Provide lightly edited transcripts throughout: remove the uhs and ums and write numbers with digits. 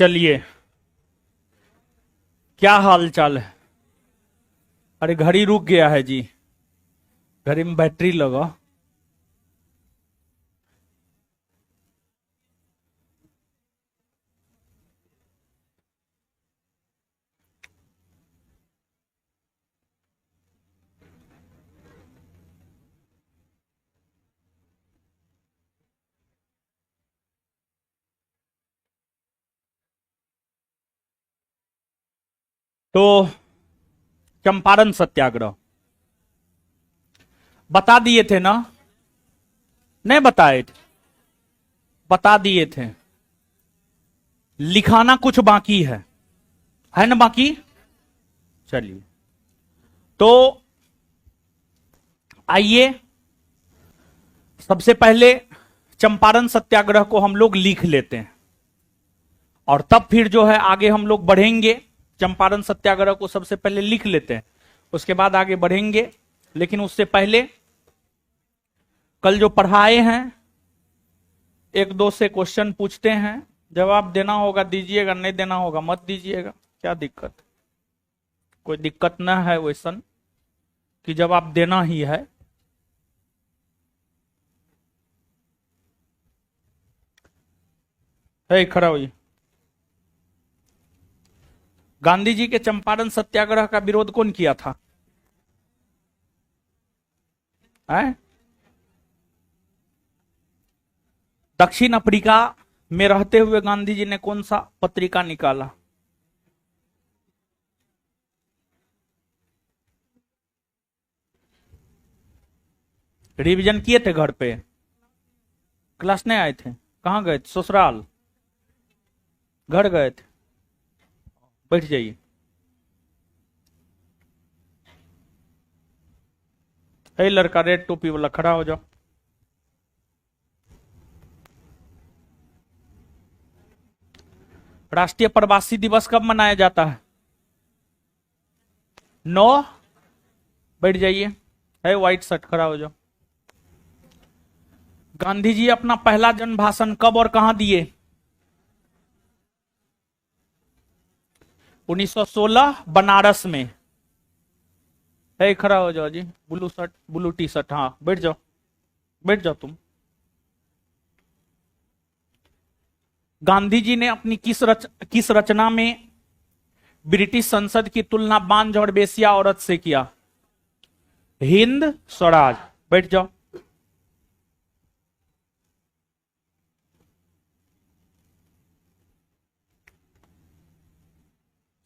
चलिए, क्या हाल चाल है। अरे घड़ी रुक गया है जी, घड़ी में बैटरी लगा। तो चंपारण सत्याग्रह बता दिए थे ना? नहीं बताए थे? बता दिए थे। लिखाना कुछ बाकी है ना बाकी? चलिए, तो आइए सबसे पहले चंपारण सत्याग्रह को हम लोग लिख लेते हैं और तब फिर जो है आगे हम लोग बढ़ेंगे। चंपारण सत्याग्रह को सबसे पहले लिख लेते हैं, उसके बाद आगे बढ़ेंगे। लेकिन उससे पहले कल जो पढ़ाए हैं एक दो से क्वेश्चन पूछते हैं, जवाब देना होगा दीजिएगा, नहीं देना होगा मत दीजिएगा। क्या दिक्कत? कोई दिक्कत ना है वैसन कि जवाब देना ही है। खड़ा हुई। गांधी जी के चंपारण सत्याग्रह का विरोध कौन किया था? दक्षिण अफ्रीका में रहते हुए गांधी जी ने कौन सा पत्रिका निकाला? रिवीजन किए थे घर पे? क्लास नहीं आए थे? कहां गए थे? ससुराल? घर गए थे? बैठ जाइए। लड़का रेड टोपी वाला खड़ा हो जाओ। राष्ट्रीय प्रवासी दिवस कब मनाया जाता है? 9। बैठ जाइए। व्हाइट शर्ट खड़ा हो जाओ। गांधी जी अपना पहला जन भाषण कब और कहां दिए? 1916 बनारस में। खड़ा हो जाओ जी। Blue shirt blue T shirt, हाँ बैठ जाओ, बैठ जाओ तुम। गांधी जी ने अपनी किस रचना में ब्रिटिश संसद की तुलना बांझ और बेसिया औरत से किया? हिंद स्वराज। बैठ जाओ।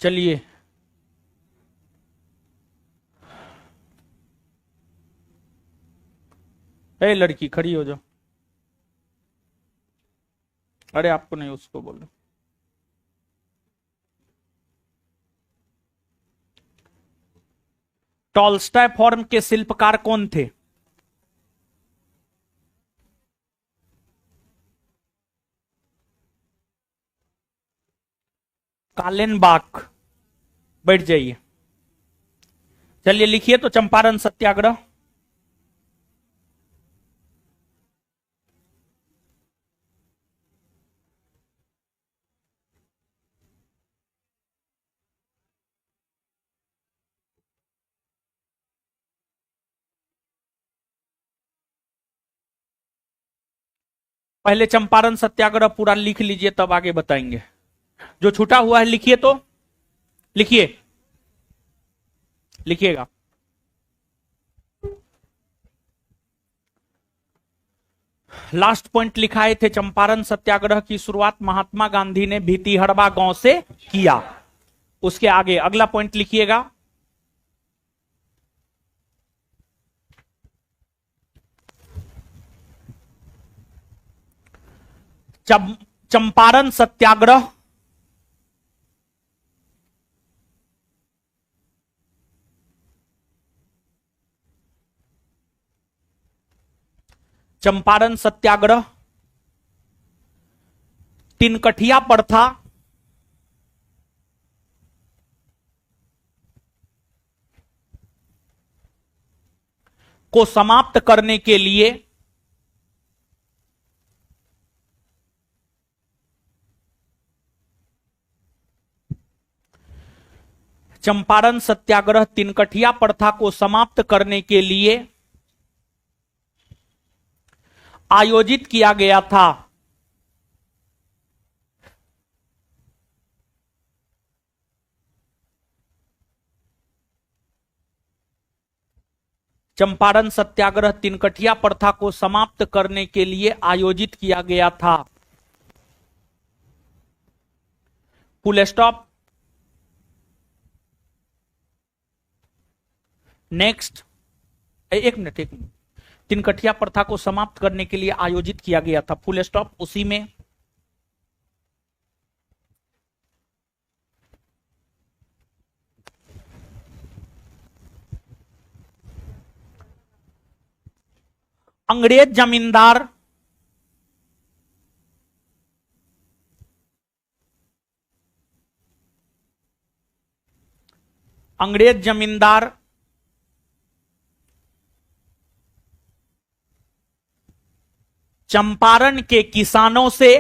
चलिए, लड़की खड़ी हो जाओ। अरे आपको नहीं, उसको बोलो। टॉल्स्टॉय फॉर्म के शिल्पकार कौन थे? कालेनबाख। बैठ जाइए। चलिए लिखिए तो चंपारण सत्याग्रह। पहले चंपारण सत्याग्रह पूरा लिख लीजिए, तब आगे बताएंगे। जो छूटा हुआ है लिखिए तो। लिखिए, लिखिएगा। लास्ट पॉइंट लिखाए थे, चंपारण सत्याग्रह की शुरुआत महात्मा गांधी ने भीतिहड़बा गांव से किया। उसके आगे अगला पॉइंट लिखिएगा। चंपारण सत्याग्रह चंपारण सत्याग्रह तिनकठिया प्रथा को समाप्त करने के लिए चंपारण सत्याग्रह तिनकठिया प्रथा को समाप्त करने के लिए आयोजित किया गया था। चंपारण सत्याग्रह तिनकठिया प्रथा को समाप्त करने के लिए आयोजित किया गया था। Full stop. नेक्स्ट। एक मिनट। तिनकठिया प्रथा को समाप्त करने के लिए आयोजित किया गया था, फुल स्टॉप। उसी में अंग्रेज जमींदार चंपारण के किसानों से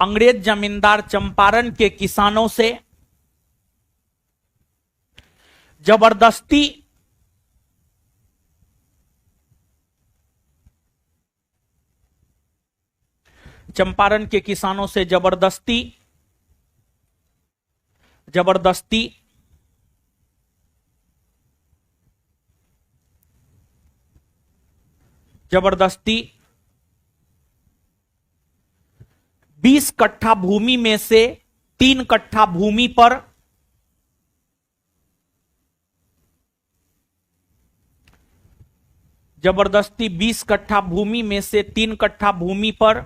अंग्रेज जमींदार चंपारण के किसानों से जबरदस्ती जबरदस्ती 20 कट्ठा भूमि में से 3 कट्ठा भूमि पर जबरदस्ती 20 कट्ठा भूमि में से 3 कट्ठा भूमि पर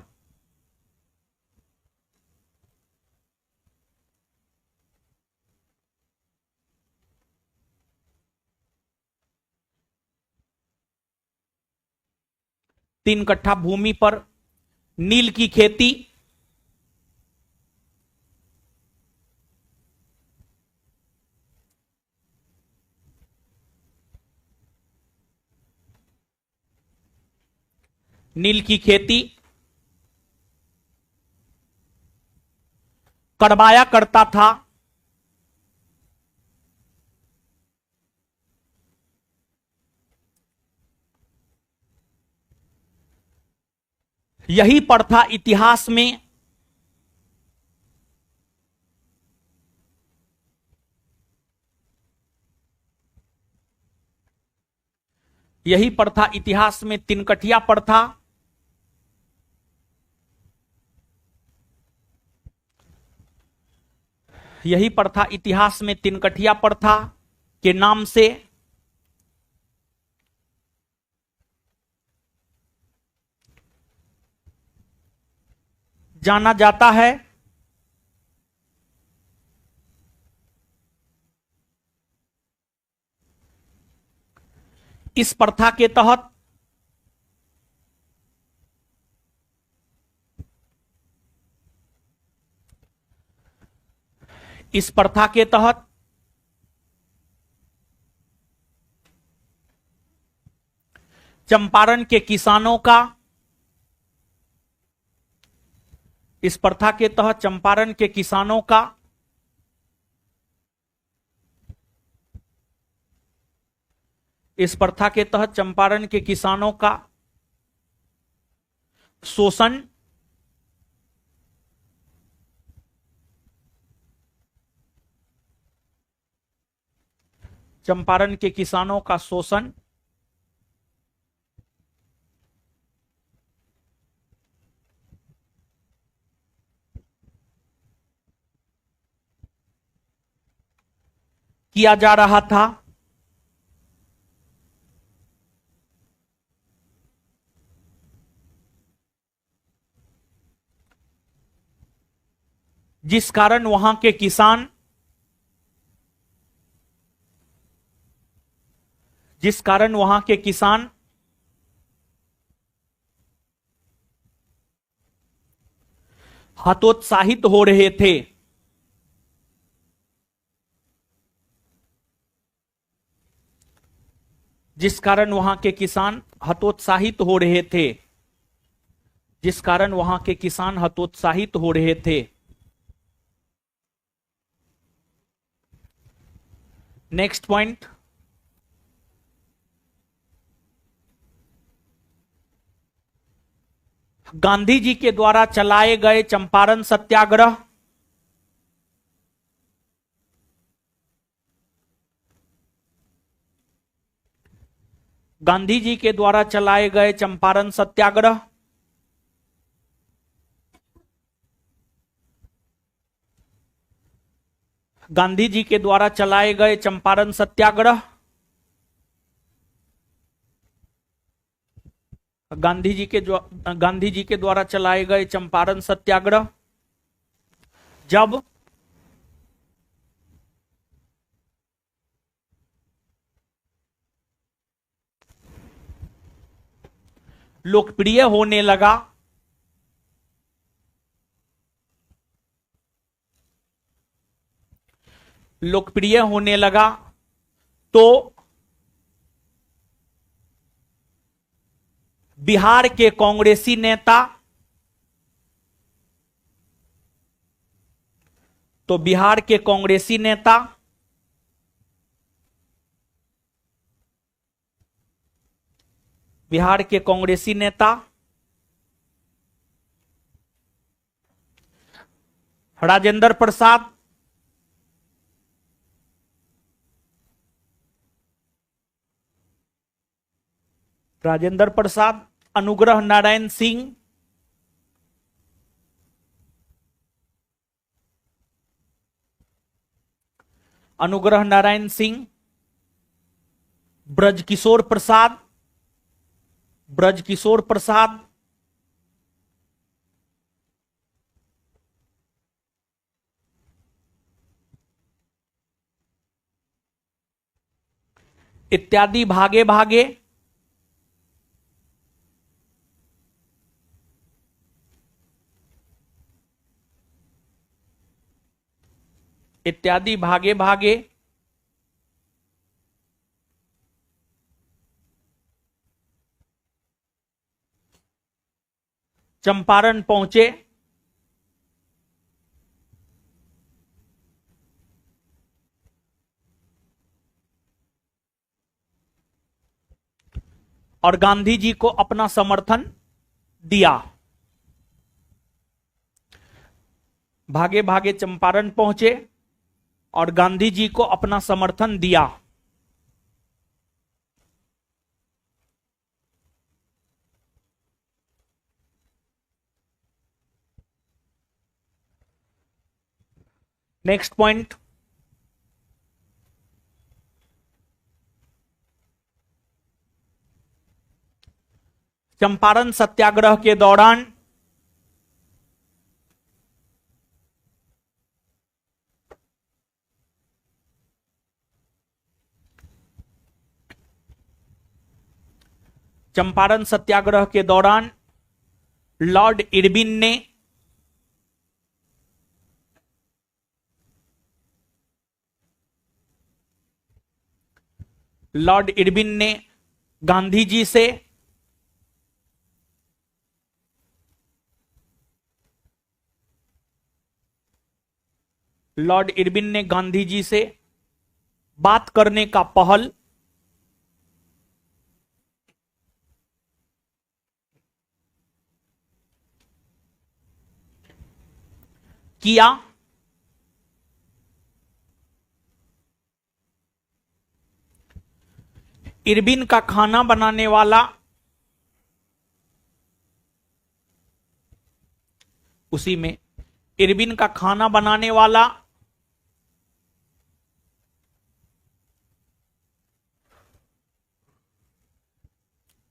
नील की खेती, करवाया करता था। यही प्रथा इतिहास में तिनकठिया प्रथा के नाम से जाना जाता है। इस प्रथा के तहत चंपारण के किसानों का चंपारण के किसानों का शोषण किया जा रहा था। जिस कारण वहां के किसान हतोत्साहित हो रहे थे। जिस कारण वहां के किसान हतोत्साहित हो रहे थे। नेक्स्ट पॉइंट, गांधी जी के द्वारा चलाए गए चंपारण सत्याग्रह। गांधी जी के द्वारा चलाए गए चंपारण सत्याग्रह। गांधी जी के द्वारा चलाए गए चंपारण सत्याग्रह। गांधी जी के द्वारा चलाए गए चंपारण सत्याग्रह जब लोकप्रिय होने लगा, लोकप्रिय होने लगा तो बिहार के कांग्रेसी नेता, बिहार के कांग्रेसी नेता बिहार के कांग्रेसी नेता राजेंद्र प्रसाद, राजेंद्र प्रसाद, अनुग्रह नारायण सिंह, अनुग्रह नारायण सिंह, ब्रजकिशोर प्रसाद, ब्रजकिशोर प्रसाद, इत्यादि भागे भागे इत्यादि भागे भागे चंपारण पहुंचे और गांधी जी को अपना समर्थन दिया। भागे भागे चंपारण पहुंचे और गांधी जी को अपना समर्थन दिया। नेक्स्ट पॉइंट, चंपारण सत्याग्रह के दौरान चंपारण सत्याग्रह के दौरान लॉर्ड इरविन ने गांधी जी से बात करने का पहल किया। इरविन का खाना बनाने वाला उसी में इरविन का खाना बनाने वाला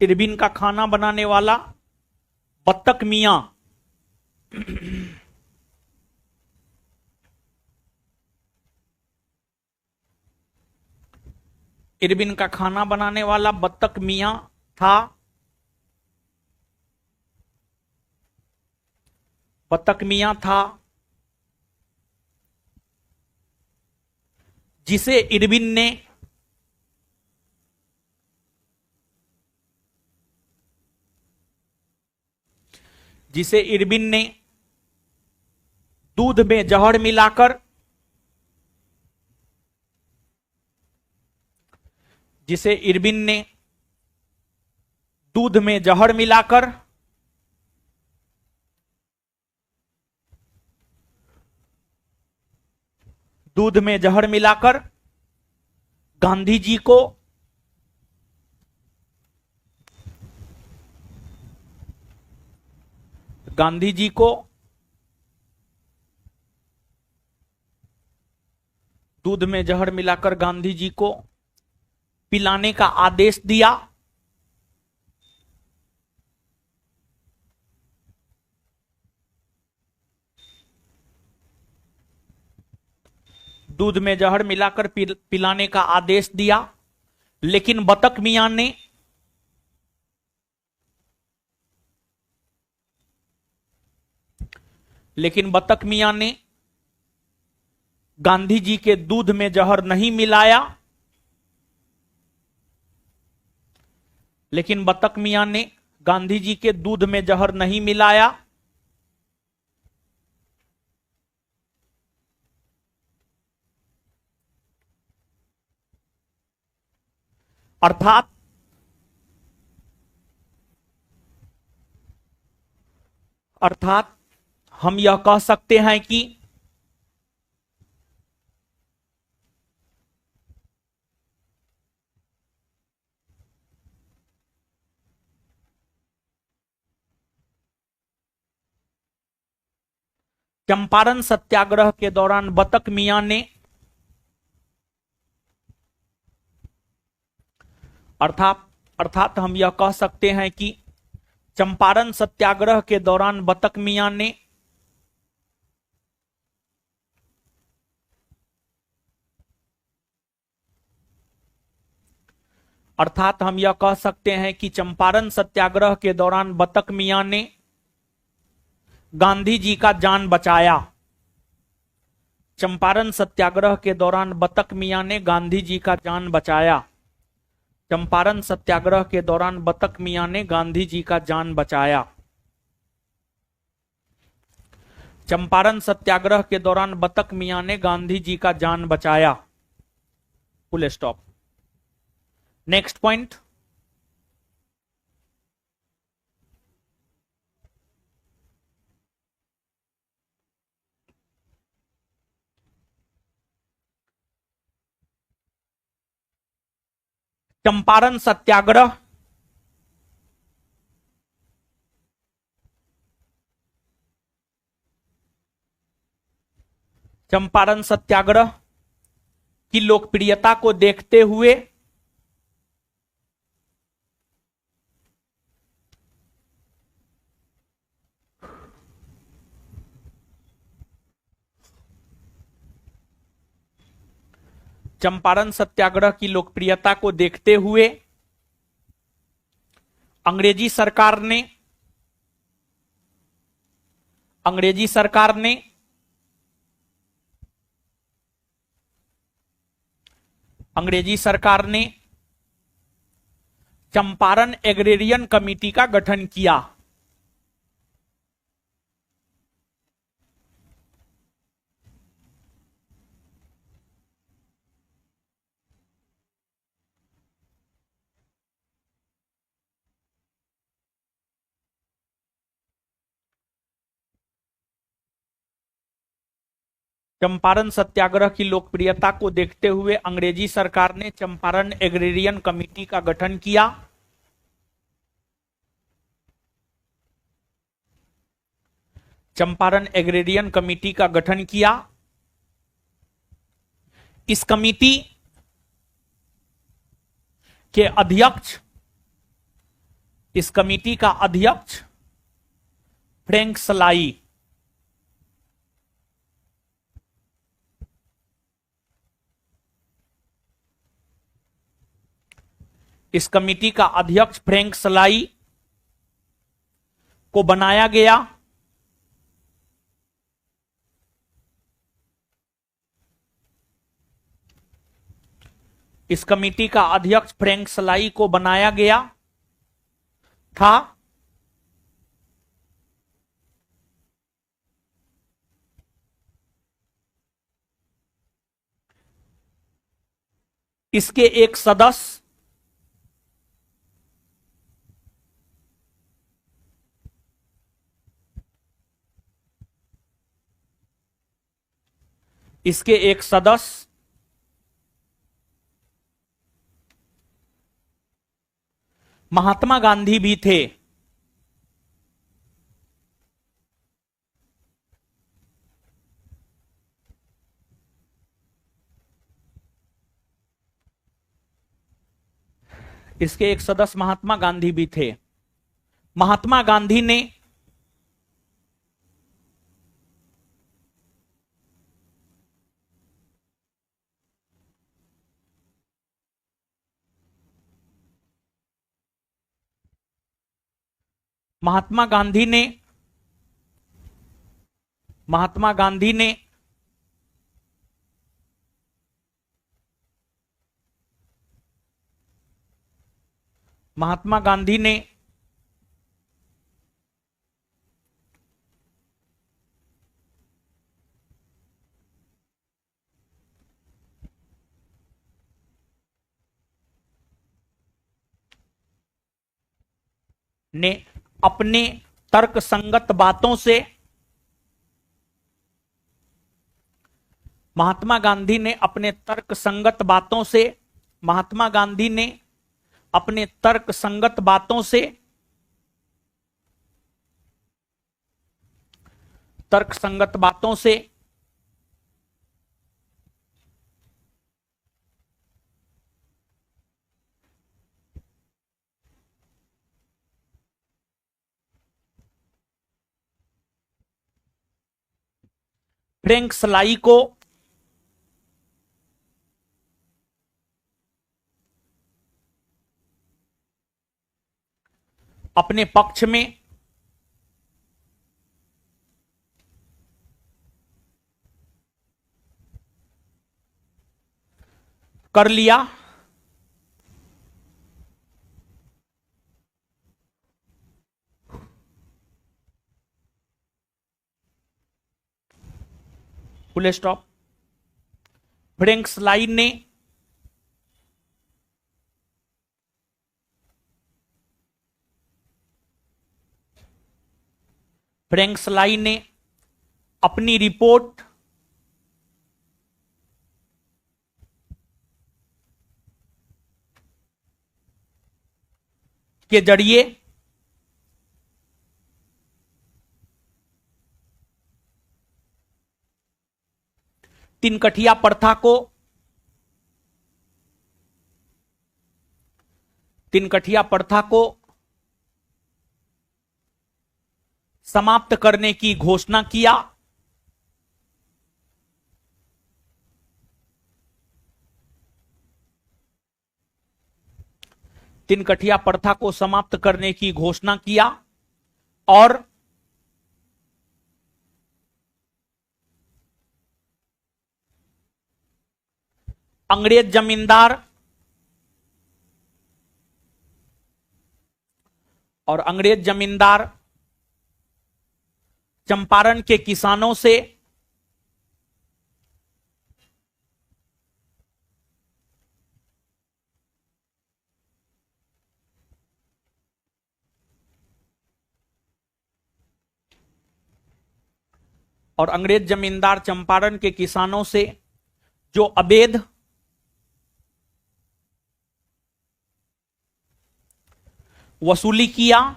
इरविन का खाना बनाने वाला बत्तख मियां इरविन का खाना बनाने वाला बत्तख मियां था। बत्तख मियां था जिसे इरविन ने जिसे इरविन ने दूध में जहर मिलाकर जिसे इरविन ने दूध में जहर मिलाकर दूध में जहर मिलाकर गांधी जी को दूध में जहर मिलाकर गांधी जी को पिलाने का आदेश दिया। दूध में जहर मिलाकर पिलाने का आदेश दिया, लेकिन बतख मियां ने गांधी जी के दूध में जहर नहीं मिलाया। लेकिन बतख मियां ने गांधी जी के दूध में जहर नहीं मिलाया। अर्थात हम यह कह सकते हैं कि चंपारण सत्याग्रह के दौरान बतख मियां ने अर्थात हम यह कह सकते हैं कि चंपारण सत्याग्रह के दौरान बतख मियां ने अर्थात हम यह कह सकते हैं कि चंपारण सत्याग्रह के दौरान बतख मियां ने गांधी जी का जान बचाया। चंपारण सत्याग्रह के दौरान बतख मियां ने गांधी जी का जान बचाया। चंपारण सत्याग्रह के दौरान बतख मियां ने गांधी जी का जान बचाया। चंपारण सत्याग्रह के दौरान बतख मियां ने गांधी जी का जान बचाया। Full stop. Next point, Champaran Satyagraha की लोकप्रियता को देखते हुए चंपारण सत्याग्रह की लोकप्रियता को देखते हुए अंग्रेजी सरकार ने चंपारण एग्रेरियन कमेटी का गठन किया। चंपारण सत्याग्रह की लोकप्रियता को देखते हुए अंग्रेजी सरकार ने चंपारण एग्रेरियन कमेटी का गठन किया। चंपारण एग्रेरियन कमेटी का गठन किया। इस कमेटी के अध्यक्ष फ्रैंक सलाई इस कमेटी का अध्यक्ष फ्रैंक सलाई को बनाया गया। इस कमेटी का अध्यक्ष फ्रैंक सलाई को बनाया गया था। इसके एक सदस्य इसके एक सदस्य महात्मा गांधी भी थे। इसके एक सदस्य महात्मा गांधी भी थे। महात्मा गांधी ने महात्मा गांधी ने महात्मा गांधी ने महात्मा गांधी ने ने अपने तर्क संगत बातों से महात्मा गांधी ने अपने तर्क संगत बातों से महात्मा गांधी ने अपने तर्क संगत बातों से तर्क संगत बातों से फ्रैंक सलाई को अपने पक्ष में कर लिया। Full stop. फ्रैंक सलाई ने फ्रैंक सलाई ने अपनी रिपोर्ट के जरिए तिनकठिया प्रथा को समाप्त करने की घोषणा किया। तिनकठिया प्रथा को समाप्त करने की घोषणा किया और अंग्रेज जमींदार चंपारण के किसानों से अंग्रेज जमींदार चंपारण के किसानों से जो अवैध वसूली किया,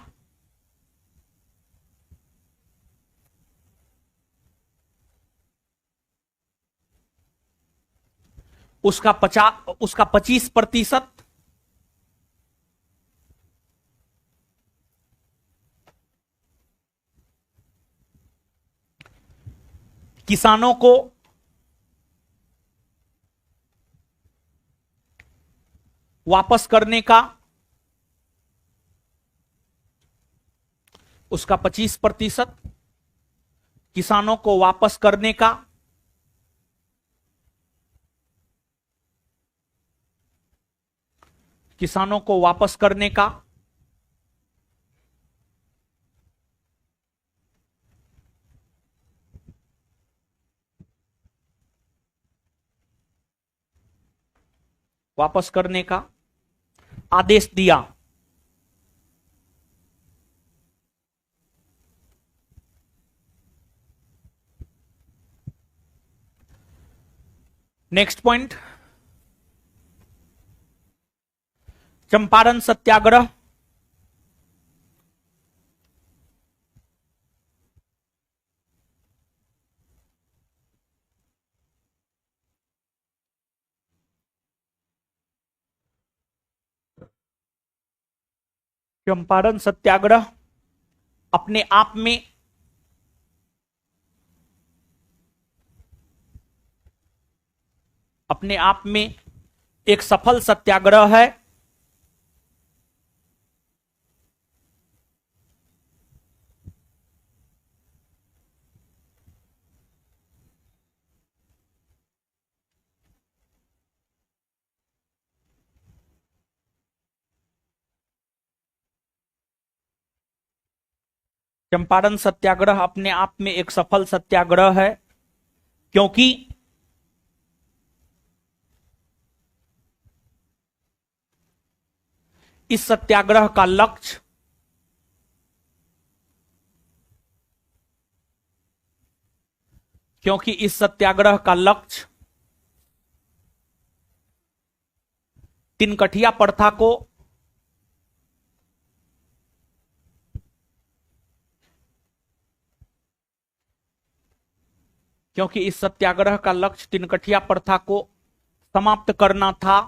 उसका 25% किसानों को वापस करने का, उसका 25% किसानों को वापस करने का किसानों को वापस करने का वापस करने का आदेश दिया। नेक्स्ट पॉइंट, चंपारण सत्याग्रह। चंपारण सत्याग्रह अपने आप में एक सफल सत्याग्रह है। चंपारण सत्याग्रह अपने आप में एक सफल सत्याग्रह है, क्योंकि इस सत्याग्रह का लक्ष्य तिनकठिया प्रथा को समाप्त करना था।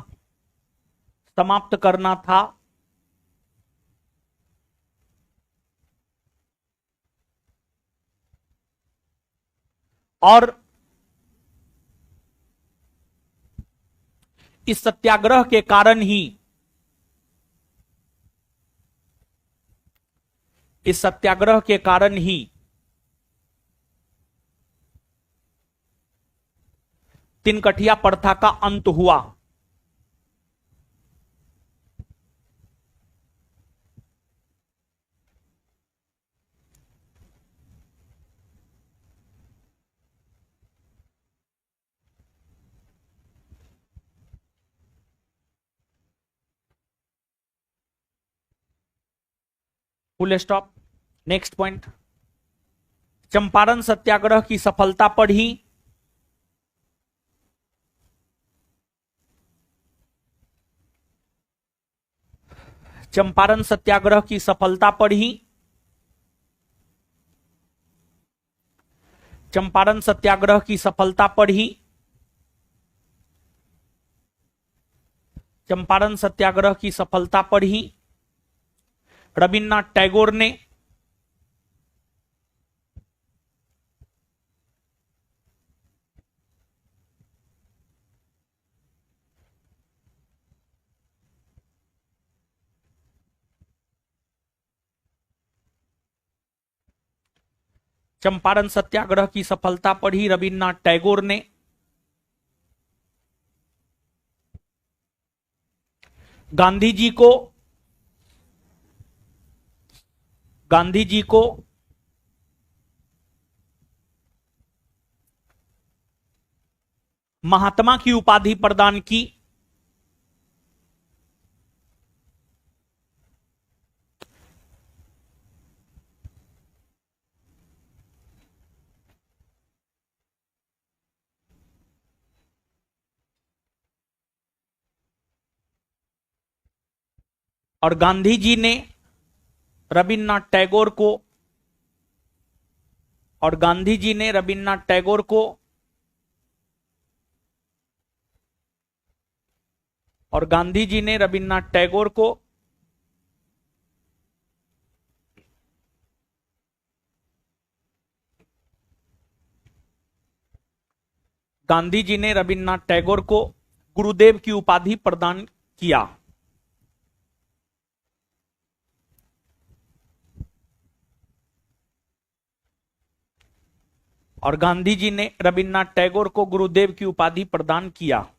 और इस सत्याग्रह के कारण ही तिनकठिया प्रथा का अंत हुआ। Full stop. Next point, Champaran Satyagraha की सफलता पर ही चंपारण सत्याग्रह की सफलता पर ही चंपारण सत्याग्रह की सफलता पर ही चंपारण सत्याग्रह की सफलता पर ही रविन्द्रनाथ टैगोर ने चंपारण सत्याग्रह की सफलता पर ही रविन्द्रनाथ टैगोर ने गांधी जी को महात्मा की उपाधि प्रदान की। और गांधी जी ने रविन्द्रनाथ टैगोर को गुरुदेव की उपाधि प्रदान किया। और गांधी जी ने रविन्द्रनाथ टैगोर को गुरुदेव की उपाधि प्रदान किया।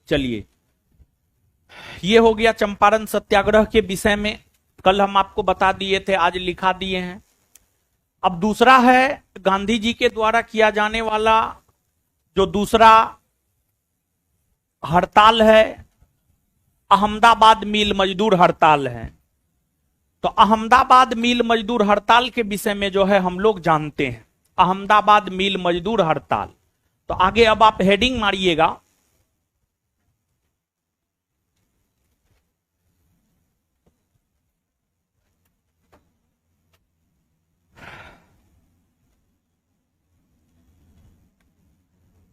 चलिए, ये हो गया चंपारण सत्याग्रह के विषय में। कल हम आपको बता दिए थे, आज लिखा दिए हैं। अब दूसरा है गांधी जी के द्वारा किया जाने वाला जो दूसरा हड़ताल है अहमदाबाद मिल मजदूर हड़ताल है। तो अहमदाबाद मिल मजदूर हड़ताल के विषय में जो है हम लोग जानते हैं, अहमदाबाद मिल मजदूर हड़ताल। तो आगे अब आप हेडिंग मारिएगा,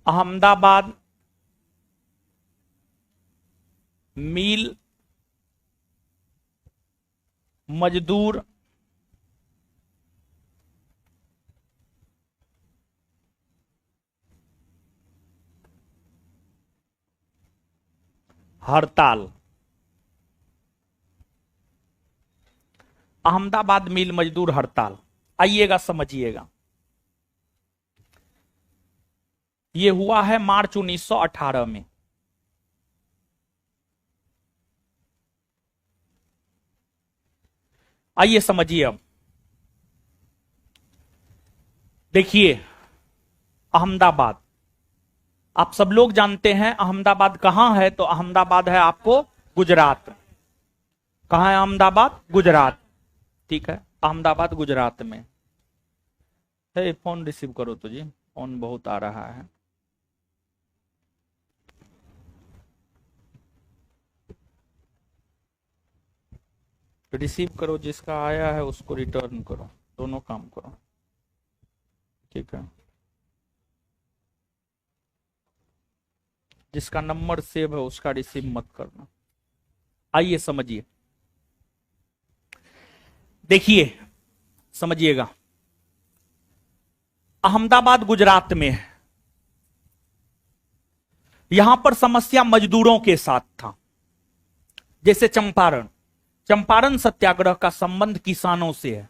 अहमदाबाद मिल मजदूर हड़ताल। अहमदाबाद मिल मजदूर हड़ताल, आइएगा समझिएगा। ये हुआ है मार्च 1918 में। आइए समझिए। अब देखिए अहमदाबाद, आप सब लोग जानते हैं अहमदाबाद कहां है। तो अहमदाबाद है आपको गुजरात। कहां है अहमदाबाद? गुजरात। ठीक है, अहमदाबाद गुजरात में है। फोन रिसीव करो तो जी, फोन बहुत आ रहा है। रिसीव करो, जिसका आया है उसको रिटर्न करो, दोनों काम करो। ठीक है, जिसका नंबर सेव है उसका रिसीव मत करना। आइए समझिए, देखिए समझिएगा। अहमदाबाद गुजरात में है। यहां पर समस्या मजदूरों के साथ था। जैसे चंपारण सत्याग्रह का संबंध किसानों से है।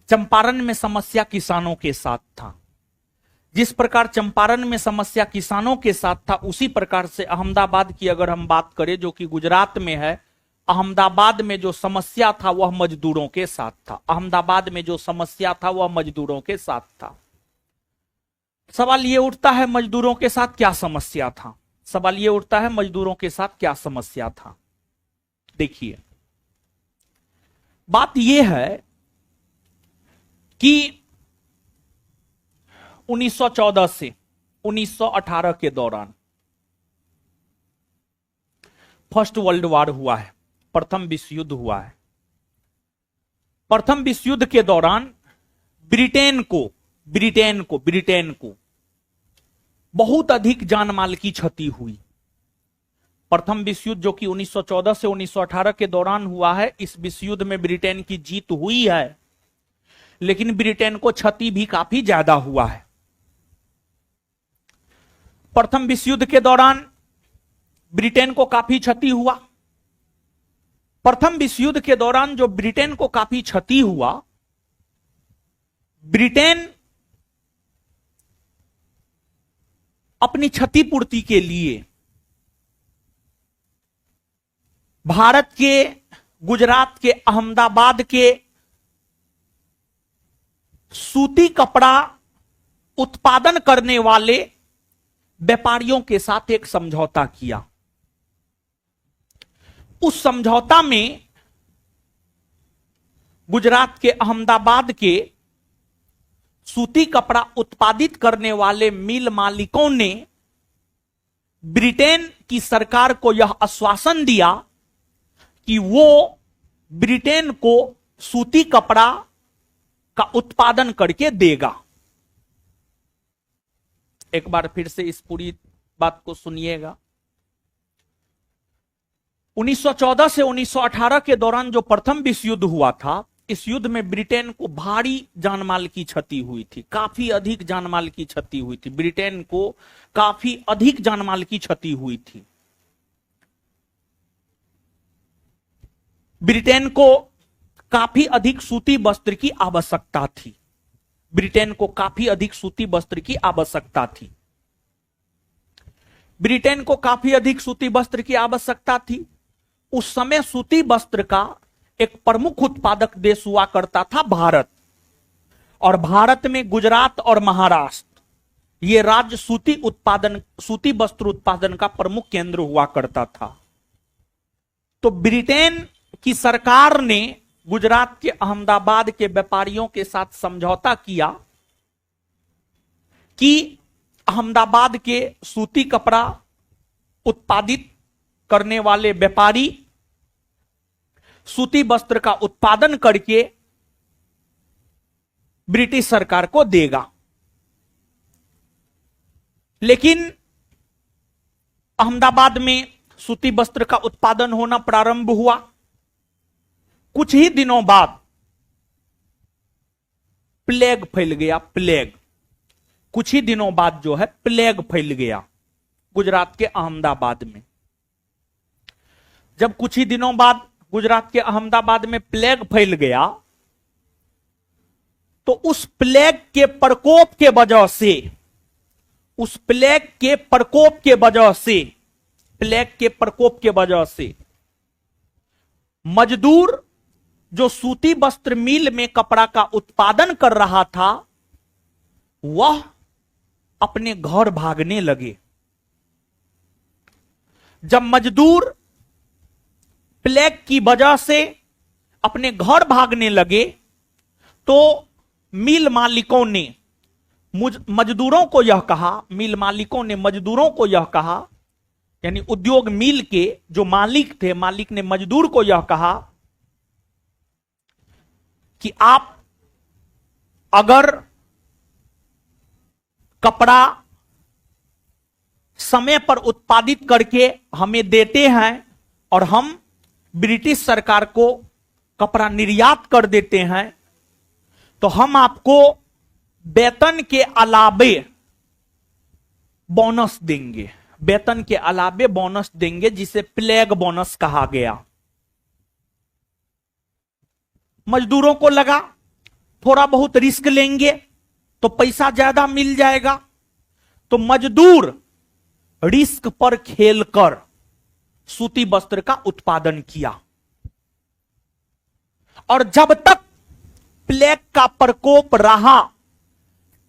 चंपारण में समस्या किसानों के साथ था। जिस प्रकार चंपारण में समस्या किसानों के साथ था, उसी प्रकार से अहमदाबाद की अगर हम बात करें, जो कि गुजरात में है, अहमदाबाद में जो समस्या था वह मजदूरों के साथ था। अहमदाबाद में जो समस्या था वह मजदूरों के साथ था। सवाल यह उठता है मजदूरों के साथ क्या समस्या था? सवाल यह उठता है मजदूरों के साथ क्या समस्या था? देखिए, बात यह है कि 1914 से 1918 के दौरान फर्स्ट वर्ल्ड वॉर हुआ है, प्रथम विश्व युद्ध हुआ है। प्रथम विश्व युद्ध के दौरान ब्रिटेन को बहुत अधिक जानमाल की क्षति हुई। प्रथम विश्व युद्ध जो कि 1914 से 1918 के दौरान हुआ है, इस विश्व युद्ध में ब्रिटेन की जीत हुई है, लेकिन ब्रिटेन को क्षति भी काफी ज्यादा हुआ है। प्रथम विश्व युद्ध के दौरान ब्रिटेन को काफी क्षति हुआ। प्रथम विश्व युद्ध के दौरान जो ब्रिटेन को काफी क्षति हुआ, ब्रिटेन अपनी क्षतिपूर्ति के लिए भारत के गुजरात के अहमदाबाद के सूती कपड़ा उत्पादन करने वाले व्यापारियों के साथ एक समझौता किया। उस समझौता में गुजरात के अहमदाबाद के सूती कपड़ा उत्पादित करने वाले मिल मालिकों ने ब्रिटेन की सरकार को यह आश्वासन दिया कि वो ब्रिटेन को सूती कपड़ा का उत्पादन करके देगा। एक बार फिर से इस पूरी बात को सुनिएगा। 1914 से 1918 के दौरान जो प्रथम विश्व युद्ध हुआ था, इस युद्ध में ब्रिटेन को भारी जानमाल की क्षति हुई थी, काफी अधिक जानमाल की क्षति हुई थी। ब्रिटेन को काफी अधिक जानमाल की क्षति हुई थी। ब्रिटेन को काफी अधिक सूती वस्त्र की आवश्यकता थी। ब्रिटेन को काफी अधिक सूती वस्त्र की आवश्यकता थी। ब्रिटेन को काफी अधिक सूती वस्त्र की आवश्यकता थी। उस समय सूती वस्त्र का एक प्रमुख उत्पादक देश हुआ करता था भारत। और भारत में गुजरात और महाराष्ट्र, ये राज्य सूती वस्त्र उत्पादन का प्रमुख केंद्र हुआ करता था। तो ब्रिटेन की सरकार ने गुजरात के अहमदाबाद के व्यापारियों के साथ समझौता किया कि अहमदाबाद के सूती कपड़ा उत्पादित करने वाले व्यापारी सूती वस्त्र का उत्पादन करके ब्रिटिश सरकार को देगा। लेकिन अहमदाबाद में सूती वस्त्र का उत्पादन होना प्रारंभ हुआ। कुछ ही दिनों बाद प्लेग फैल गया। कुछ ही दिनों बाद जो है प्लेग फैल गया गुजरात के अहमदाबाद में। जब कुछ ही दिनों बाद गुजरात के अहमदाबाद में प्लेग फैल गया तो उस प्लेग के प्रकोप के वजह से मजदूर जो सूती वस्त्र मिल में कपड़ा का उत्पादन कर रहा था वह अपने घर भागने लगे। जब मजदूर प्लेग की वजह से अपने घर भागने लगे तो मिल मालिकों ने मजदूरों को यह कहा, यानी उद्योग मिल के जो मालिक थे, मालिक ने मजदूर को यह कहा कि आप अगर कपड़ा समय पर उत्पादित करके हमें देते हैं और हम ब्रिटिश सरकार को कपड़ा निर्यात कर देते हैं तो हम आपको वेतन के अलावे बोनस देंगे, जिसे प्लेग बोनस कहा गया। मजदूरों को लगा थोड़ा बहुत रिस्क लेंगे तो पैसा ज्यादा मिल जाएगा, तो मजदूर रिस्क पर खेलकर सूती वस्त्र का उत्पादन किया। और जब तक प्लेग का प्रकोप रहा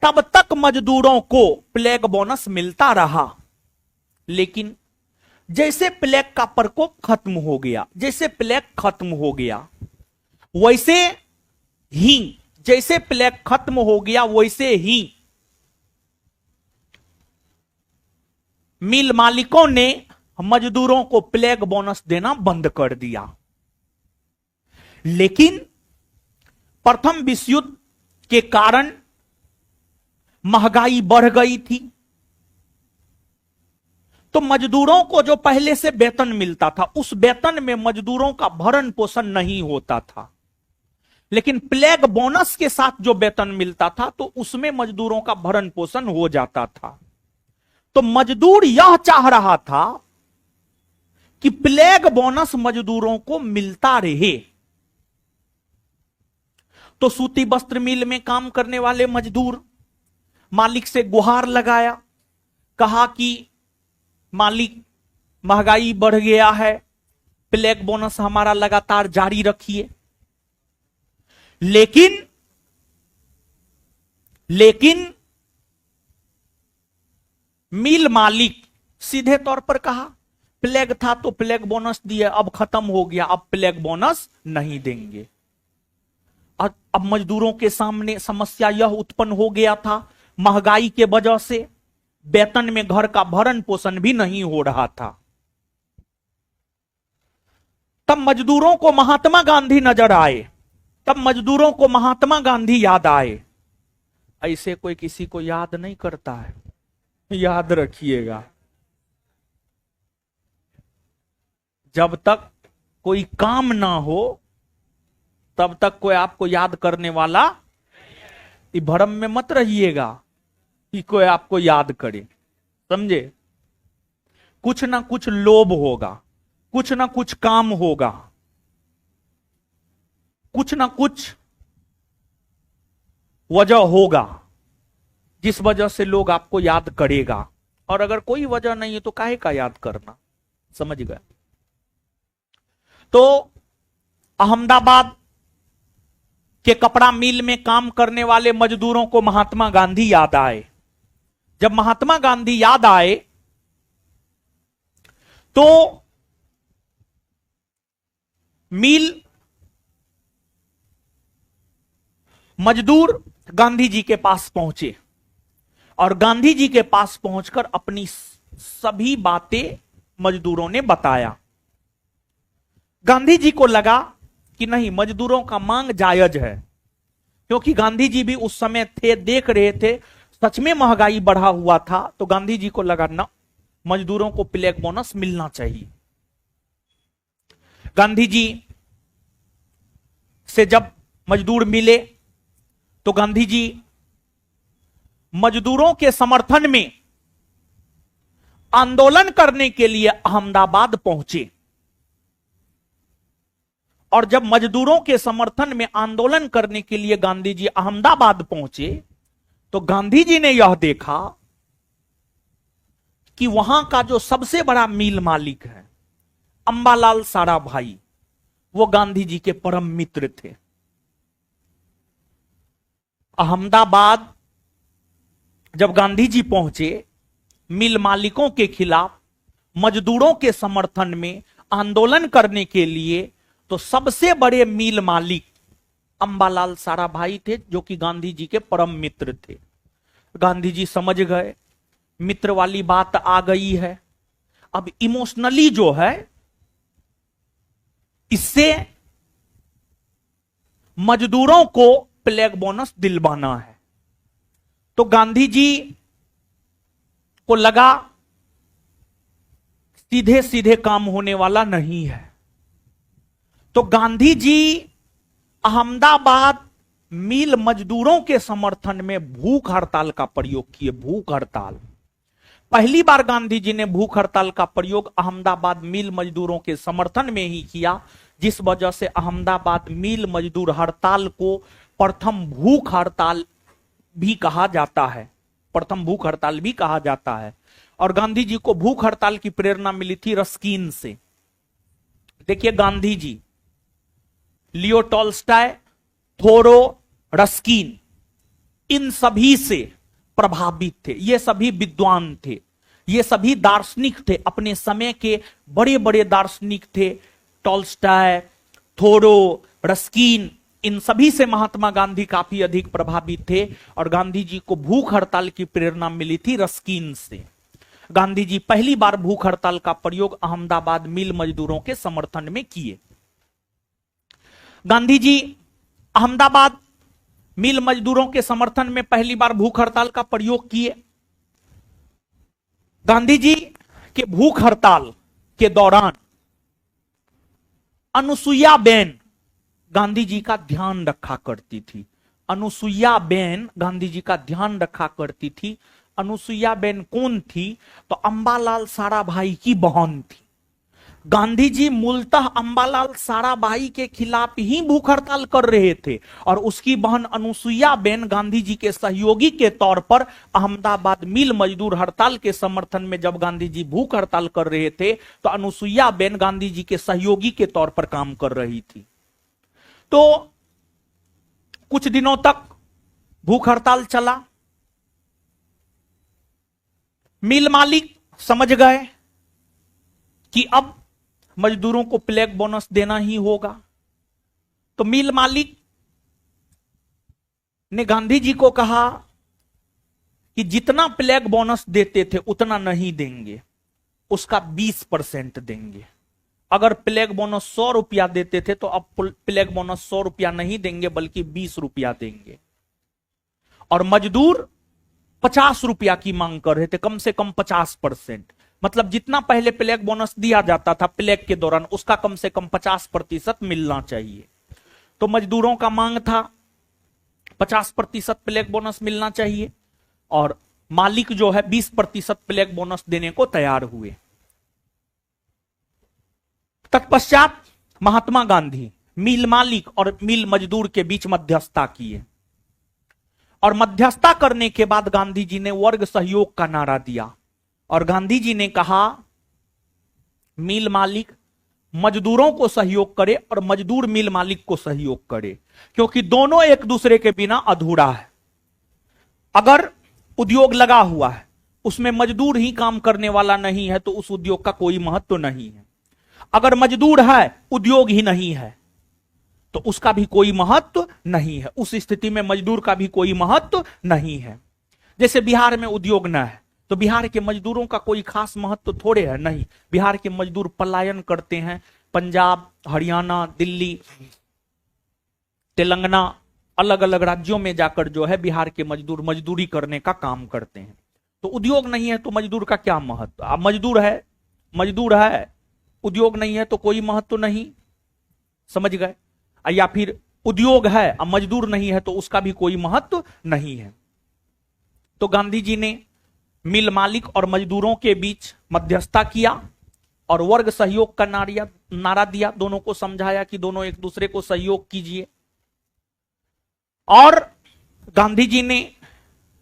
तब तक मजदूरों को प्लेग बोनस मिलता रहा। लेकिन जैसे प्लेग का प्रकोप खत्म हो गया, वैसे ही मिल मालिकों ने मजदूरों को प्लेग बोनस देना बंद कर दिया। लेकिन प्रथम विश्व युद्ध के कारण महंगाई बढ़ गई थी, तो मजदूरों को जो पहले से वेतन मिलता था उस वेतन में मजदूरों का भरण पोषण नहीं होता था। लेकिन प्लेग बोनस के साथ जो वेतन मिलता था तो उसमें मजदूरों का भरण पोषण हो जाता था। तो मजदूर यह चाह रहा था कि प्लेग बोनस मजदूरों को मिलता रहे। तो सूती वस्त्र मिल में काम करने वाले मजदूर मालिक से गुहार लगाया, कहा कि मालिक महंगाई बढ़ गया है, प्लेग बोनस हमारा लगातार जारी रखिए। लेकिन मिल मालिक सीधे तौर पर कहा प्लेग था तो प्लेग बोनस दिए, अब खत्म हो गया, अब प्लेग बोनस नहीं देंगे। अब मजदूरों के सामने समस्या यह उत्पन्न हो गया था, महंगाई के वजह से वेतन में घर का भरण पोषण भी नहीं हो रहा था। तब मजदूरों को महात्मा गांधी नजर आए, तब मजदूरों को महात्मा गांधी याद आए। ऐसे कोई किसी को याद नहीं करता है, याद रखिएगा। जब तक कोई काम ना हो तब तक कोई आपको याद करने वाला, इस भ्रम में मत रहिएगा कि कोई आपको याद करे, समझे। कुछ ना कुछ लोभ होगा, कुछ ना कुछ काम होगा, कुछ ना कुछ वजह होगा जिस वजह से लोग आपको याद करेगा। और अगर कोई वजह नहीं है तो काहे का याद करना, समझ गए। तो अहमदाबाद के कपड़ा मिल में काम करने वाले मजदूरों को महात्मा गांधी याद आए। जब महात्मा गांधी याद आए तो मिल मजदूर गांधी जी के पास पहुंचे और गांधी जी के पास पहुंचकर अपनी सभी बातें मजदूरों ने बताया। गांधी जी को लगा कि नहीं, मजदूरों का मांग जायज है, क्योंकि गांधी जी भी उस समय थे, देख रहे थे सच में महंगाई बढ़ा हुआ था। तो गांधी जी को लगा ना, मजदूरों को प्लेग बोनस मिलना चाहिए। गांधी जी से जब मजदूर मिले तो गांधी जी मजदूरों के समर्थन में आंदोलन करने के लिए अहमदाबाद पहुंचे। और जब मजदूरों के समर्थन में आंदोलन करने के लिए गांधी जी अहमदाबाद पहुंचे तो गांधी जी ने यह देखा कि वहां का जो सबसे बड़ा मिल मालिक है अंबालाल साराभाई, वो गांधी जी के परम मित्र थे। अहमदाबाद जब गांधी जी पहुंचे, मिल मालिकों के खिलाफ मजदूरों के समर्थन में आंदोलन करने के लिए, तो सबसे बड़े मिल मालिक अंबालाल साराभाई थे, जो कि गांधी जी के परम मित्र थे। गांधी जी समझ गए मित्र वाली बात आ गई है, अब इमोशनली जो है इससे मजदूरों को प्लेग बोनस दिलवाना है। तो गांधी जी को लगा सीधे सीधे काम होने वाला नहीं है। तो गांधी जी अहमदाबाद मिल मजदूरों के समर्थन में भूख हड़ताल का प्रयोग किए। भूख हड़ताल पहली बार गांधी जी ने भूख हड़ताल का प्रयोग अहमदाबाद मिल मजदूरों के समर्थन में ही किया, जिस वजह से अहमदाबाद मिल मजदूर हड़ताल को प्रथम भूख हड़ताल भी कहा जाता है। प्रथम भूख हड़ताल भी कहा जाता है। और गांधी जी को भूख हड़ताल की प्रेरणा मिली थी रस्किन से। देखिए गांधी जी लियो टॉल्स्टॉय, थोरो, रस्किन, इन सभी से प्रभावित थे। ये सभी विद्वान थे, ये सभी दार्शनिक थे, अपने समय के बड़े बड़े दार्शनिक थे। टॉल्स्टॉय, थोरो, रस्किन, इन सभी से महात्मा गांधी काफी अधिक प्रभावित थे। और गांधी जी को भूख हड़ताल की प्रेरणा मिली थी रस्किन से। गांधी जी पहली बार भूख हड़ताल का प्रयोग अहमदाबाद मिल मजदूरों के समर्थन में किए। गांधी जी अहमदाबाद मिल मजदूरों के समर्थन में पहली बार भूख हड़ताल का प्रयोग किए। गांधी जी के भूख हड़ताल के दौरान अनुसुईया बेन गांधी जी का ध्यान रखा करती थी। अनुसुईया बेन गांधी जी का ध्यान रखा करती थी। अनुसुईया बेन कौन थी? तो अंबालाल साराभाई की बहन थी। गांधी जी मूलतः अंबालाल साराभाई के खिलाफ ही भूख हड़ताल कर रहे थे और उसकी बहन अनुसुईया बेन गांधी जी के सहयोगी के तौर पर अहमदाबाद मिल मजदूर हड़ताल के समर्थन में जब गांधी जी भूख हड़ताल कर रहे थे तो अनुसुईया बेन गांधी जी के सहयोगी के तौर पर काम कर रही थी। तो कुछ दिनों तक भूख हड़ताल चला। मिल मालिक समझ गए कि अब मजदूरों को प्लेग बोनस देना ही होगा। तो मिल मालिक ने गांधी जी को कहा कि जितना प्लेग बोनस देते थे उतना नहीं देंगे, उसका 20% देंगे। अगर प्लेग बोनस 100 रुपया देते थे तो अब प्लेग बोनस 100 रुपया नहीं देंगे बल्कि 20 रुपया देंगे। और मजदूर 50 रुपया की मांग कर रहे थे, कम से कम 50%। मतलब जितना पहले प्लेग बोनस दिया जाता था प्लेग के दौरान उसका कम से कम 50% मिलना चाहिए। तो मजदूरों का मांग था 50% प्लेग बोनस मिलना चाहिए और मालिक जो है 20% प्लेग बोनस देने को तैयार हुए। तत्पश्चात महात्मा गांधी मिल मालिक और मिल मजदूर के बीच मध्यस्थता किए और मध्यस्थता करने के बाद गांधी जी ने वर्ग सहयोग का नारा दिया और गांधी जी ने कहा मिल मालिक मजदूरों को सहयोग करे और मजदूर मिल मालिक को सहयोग करे, क्योंकि दोनों एक दूसरे के बिना अधूरा है। अगर उद्योग लगा हुआ है उसमें मजदूर ही काम करने वाला नहीं है तो उस उद्योग का कोई महत्व नहीं है। अगर मजदूर है, उद्योग ही नहीं है, तो उसका भी कोई महत्व नहीं है। उस स्थिति में मजदूर का भी कोई महत्व नहीं है। जैसे बिहार में उद्योग न है तो बिहार के मजदूरों का कोई खास महत्व थोड़े है, नहीं। बिहार के मजदूर पलायन करते हैं, पंजाब, हरियाणा, दिल्ली, तेलंगाना, अलग अलग राज्यों में जाकर जो है बिहार के मजदूर मजदूरी करने का काम करते हैं। तो उद्योग नहीं है तो मजदूर का क्या महत्व। अब मजदूर है, उद्योग नहीं है तो कोई महत्व नहीं, समझ गए। या फिर उद्योग है अब मजदूर नहीं है तो उसका भी कोई महत्व नहीं है। तो गांधी जी ने मिल मालिक और मजदूरों के बीच मध्यस्थता किया और वर्ग सहयोग का नारा दिया, दोनों को समझाया कि दोनों एक दूसरे को सहयोग कीजिए। और गांधी जी ने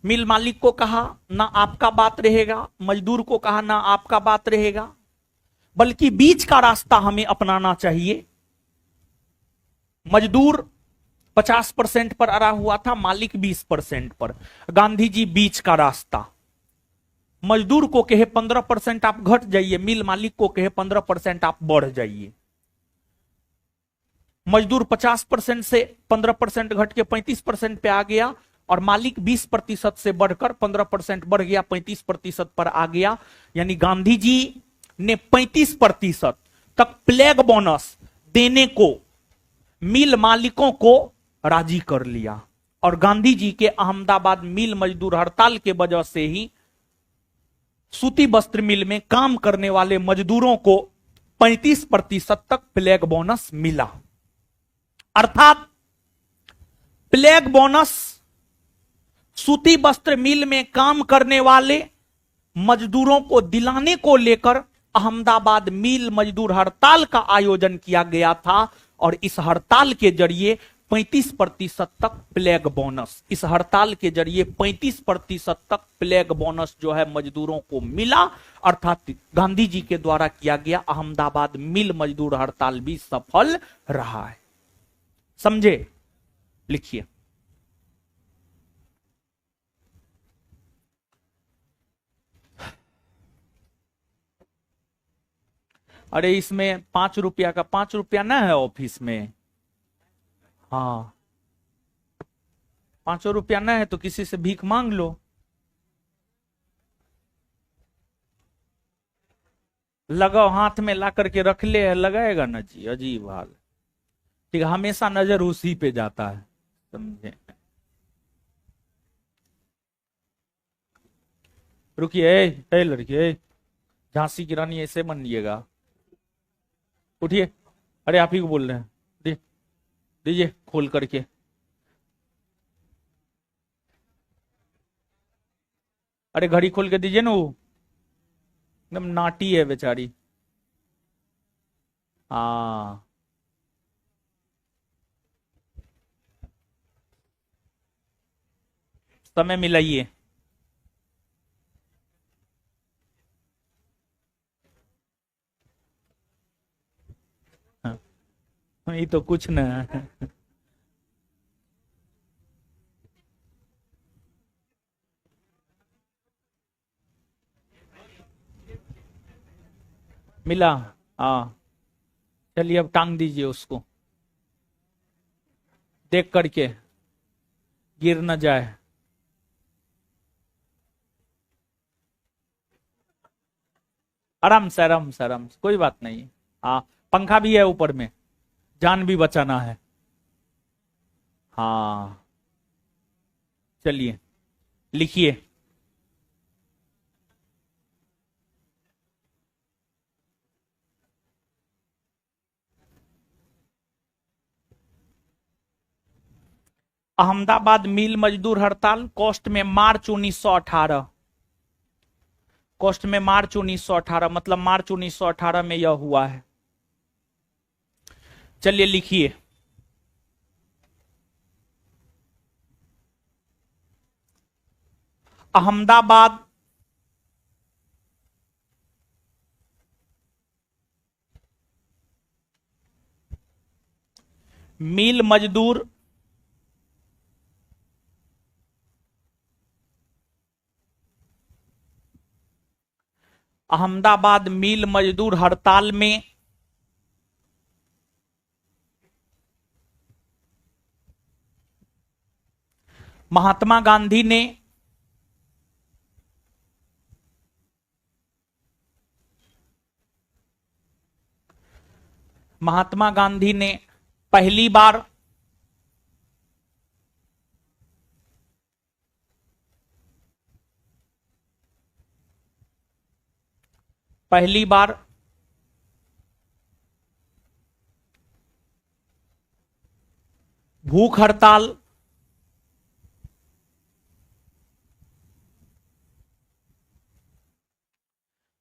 मिल मालिक को कहा ना आपका बात रहेगा, मजदूर को कहा ना आपका बात रहेगा, बल्कि बीच का रास्ता हमें अपनाना चाहिए। मजदूर 50% पर अड़ा हुआ था, मालिक 20% पर। गांधी जी बीच का रास्ता, मजदूर को कहे 15% आप घट जाइए, मिल मालिक को कहे 15% आप बढ़ जाइए। मजदूर 50% से 15% घट के 35% पे आ गया और मालिक 20% से बढ़कर 15% बढ़ गया, 35% पर आ गया। यानी गांधी जी ने 35% तक प्लेग बोनस देने को मिल मालिकों को राजी कर लिया। और गांधी जी के अहमदाबाद मिल मजदूर हड़ताल के वजह से ही सूती वस्त्र मिल में काम करने वाले मजदूरों को 35% तक प्लेग बोनस मिला। अर्थात प्लेग बोनस सूती वस्त्र मिल में काम करने वाले मजदूरों को दिलाने को लेकर अहमदाबाद मिल मजदूर हड़ताल का आयोजन किया गया था। और इस हड़ताल के जरिए 35% तक प्लेग बोनस, इस हड़ताल के जरिए 35% तक प्लेग बोनस जो है मजदूरों को मिला। अर्थात गांधी जी के द्वारा किया गया अहमदाबाद मिल मजदूर हड़ताल भी सफल रहा है। समझे? लिखिए। अरे इसमें 5 रुपया का 5 रुपया ना है ऑफिस में। हाँ, 5 रुपया ना है तो किसी से भीख मांग लो। लगाओ हाथ में ला करके रख ले, लगाएगा ना जी, अजीब हाल। ठीक है, हमेशा नजर उसी पे जाता है, समझे। रुकिए, ए लड़की, झांसी की रानी ऐसे बनिएगा। उठिए, अरे आप ही को बोल रहे हैं, दीजिए खोल करके। अरे घड़ी खोल के दीजिए ना, वो एकदम नाटी है बेचारी। हाँ, समय मिलाइए। हाँ, ये तो कुछ ना है। मिला। हाँ, चलिए अब टांग दीजिए उसको, देख करके गिर न जाए। आराम से, आराम से, आराम से, कोई बात नहीं। हाँ, पंखा भी है ऊपर में, जान भी बचाना है। हाँ, चलिए लिखिए। अहमदाबाद मिल मजदूर हड़ताल कॉस्ट में मार्च 1918, कॉस्ट में मार्च 1918, मतलब मार्च 1918 में यह हुआ है। चलिए लिखिए। अहमदाबाद मिल मजदूर अहमदाबाद मिल मजदूर हड़ताल में महात्मा गांधी ने पहली बार भूख हड़ताल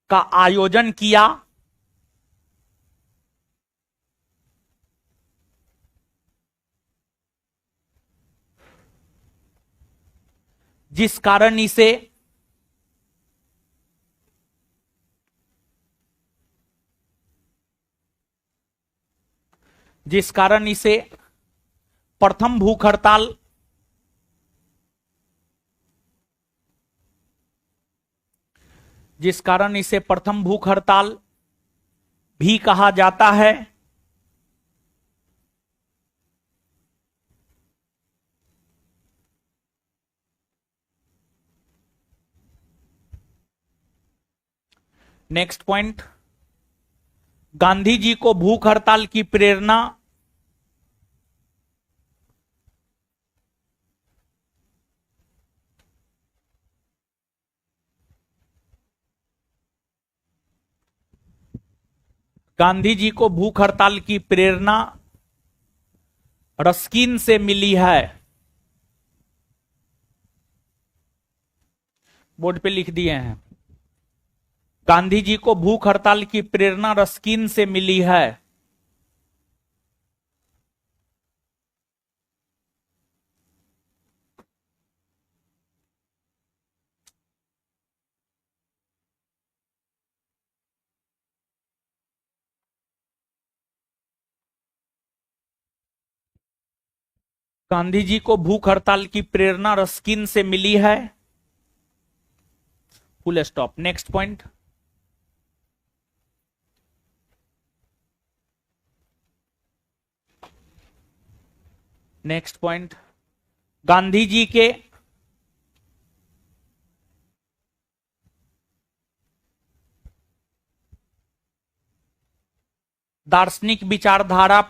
का आयोजन किया, जिस कारण इसे प्रथम भूख हड़ताल भी कहा जाता है। नेक्स्ट पॉइंट, गांधी जी को भूख हड़ताल की प्रेरणा रस्किन से मिली है। बोर्ड पे लिख दिए हैं, गांधी जी को भूख हड़ताल की प्रेरणा रस्किन से मिली है। गांधी जी को भूख हड़ताल की प्रेरणा रस्किन से मिली है। Full stop. Next point, Gandhi ji के दार्शनिक विचारधारा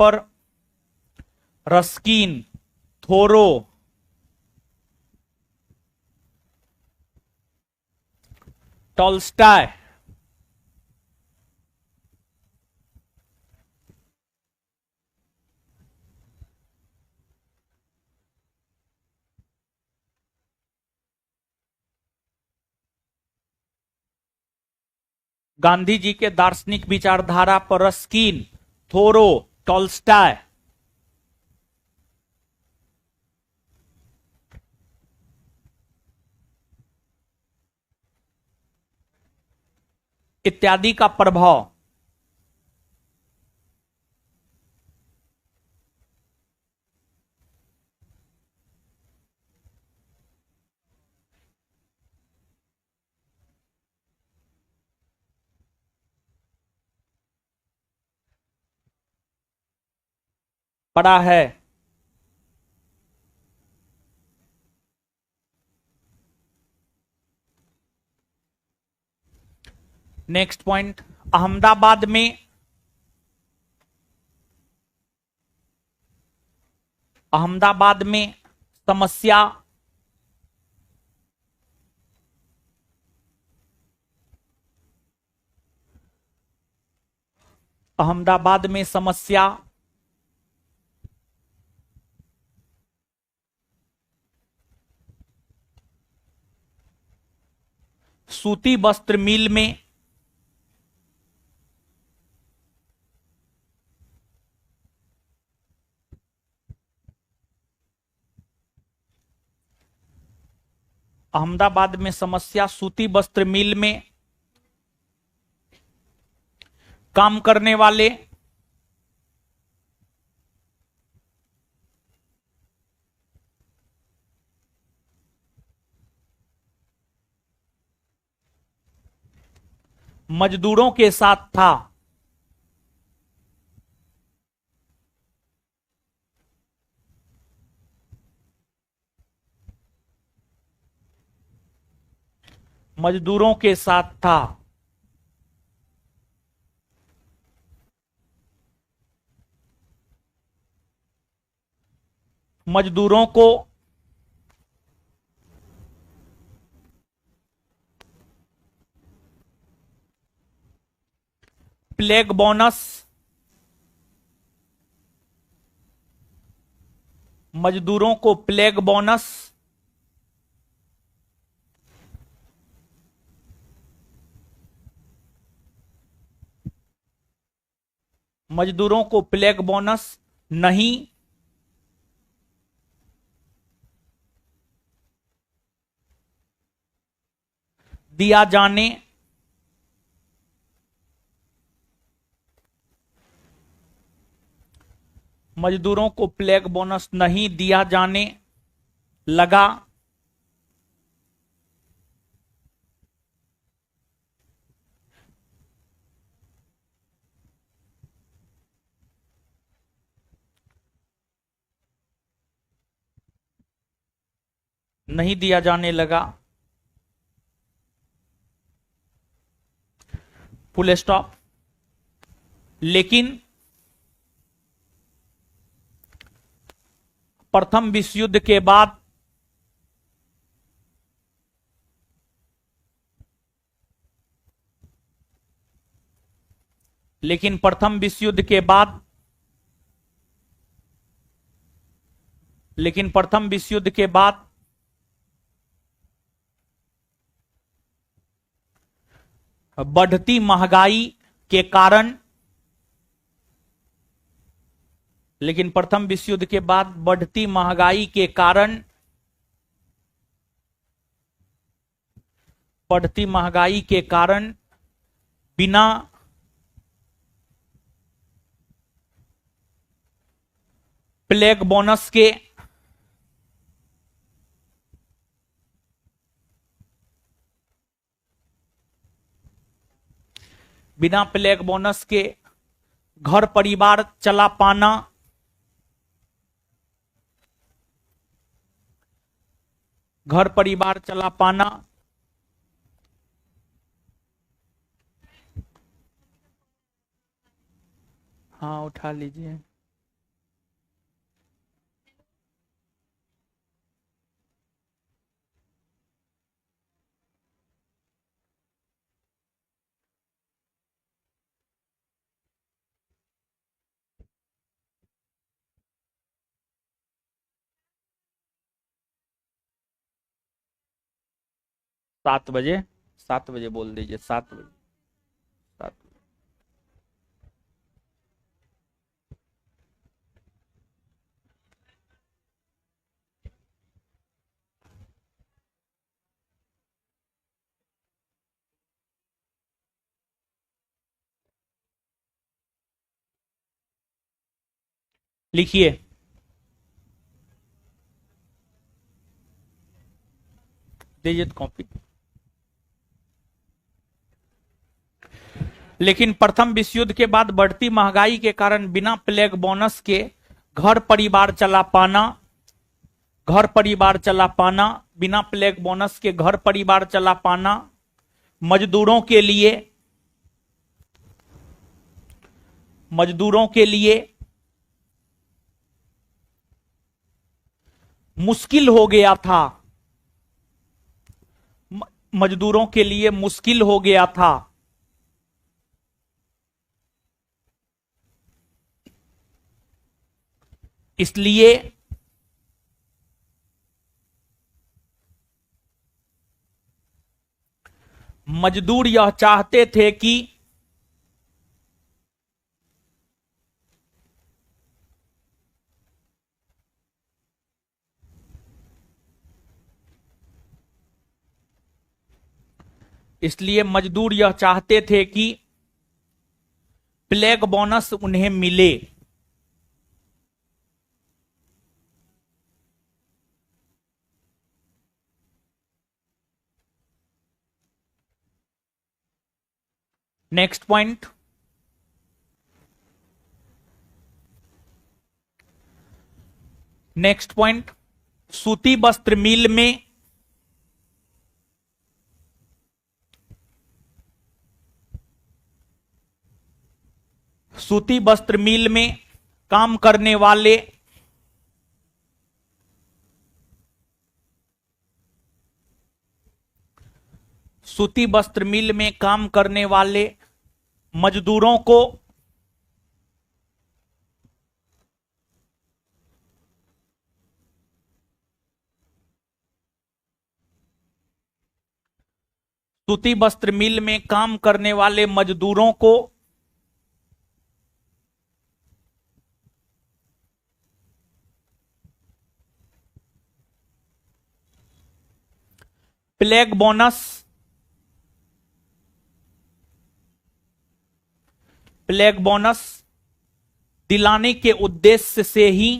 पर Ruskin, Thoreau, Tolstoy, Gandhi ji के दार्शनिक विचारधारा पर रस्किन, थोरो, टॉल्स्टॉय इत्यादि का प्रभाव पड़ा है। नेक्स्ट पॉइंट, अहमदाबाद में समस्या सूती वस्त्र मिल में सूती वस्त्र मिल में काम करने वाले, मजदूरों के साथ था। मजदूरों के साथ था। मजदूरों को प्लेग बोनस, मजदूरों को प्लेग बोनस, मजदूरों को प्लेग बोनस नहीं दिया जाने मजदूरों को प्लेग बोनस नहीं दिया जाने लगा। नहीं दिया जाने लगा, फुल स्टॉप। लेकिन प्रथम विश्व युद्ध के बाद लेकिन प्रथम विश्व युद्ध के बाद लेकिन प्रथम विश्व युद्ध के बाद बढ़ती महंगाई के कारण लेकिन प्रथम विश्व युद्ध के बाद बढ़ती महंगाई के कारण बढ़ती महंगाई के कारण बिना प्लेग बोनस के बिना प्लेग बोनस के घर परिवार चला पाना घर परिवार चला पाना हाँ उठा लीजिए। सात बजे 7 बजे बोल दीजिए, 7 बजे 7 बजे। लिखिए, दीजिए कॉपी। लेकिन प्रथम विश्व युद्ध के बाद बढ़ती महंगाई के कारण बिना प्लेग बोनस के घर परिवार चला पाना बिना प्लेग बोनस के घर परिवार चला पाना मजदूरों के लिए मुश्किल हो गया था। मजदूरों के लिए मुश्किल हो गया था। इसलिए मजदूर यह चाहते थे कि इसलिए मजदूर यह चाहते थे कि प्लेग बोनस उन्हें मिले। नेक्स्ट पॉइंट, नेक्स्ट पॉइंट, सूती वस्त्र मिल में सूती वस्त्र मिल में काम करने वाले सूती वस्त्र मिल में काम करने वाले मजदूरों को सूती वस्त्र मिल में काम करने वाले मजदूरों को प्लेग बोनस दिलाने के उद्देश्य से ही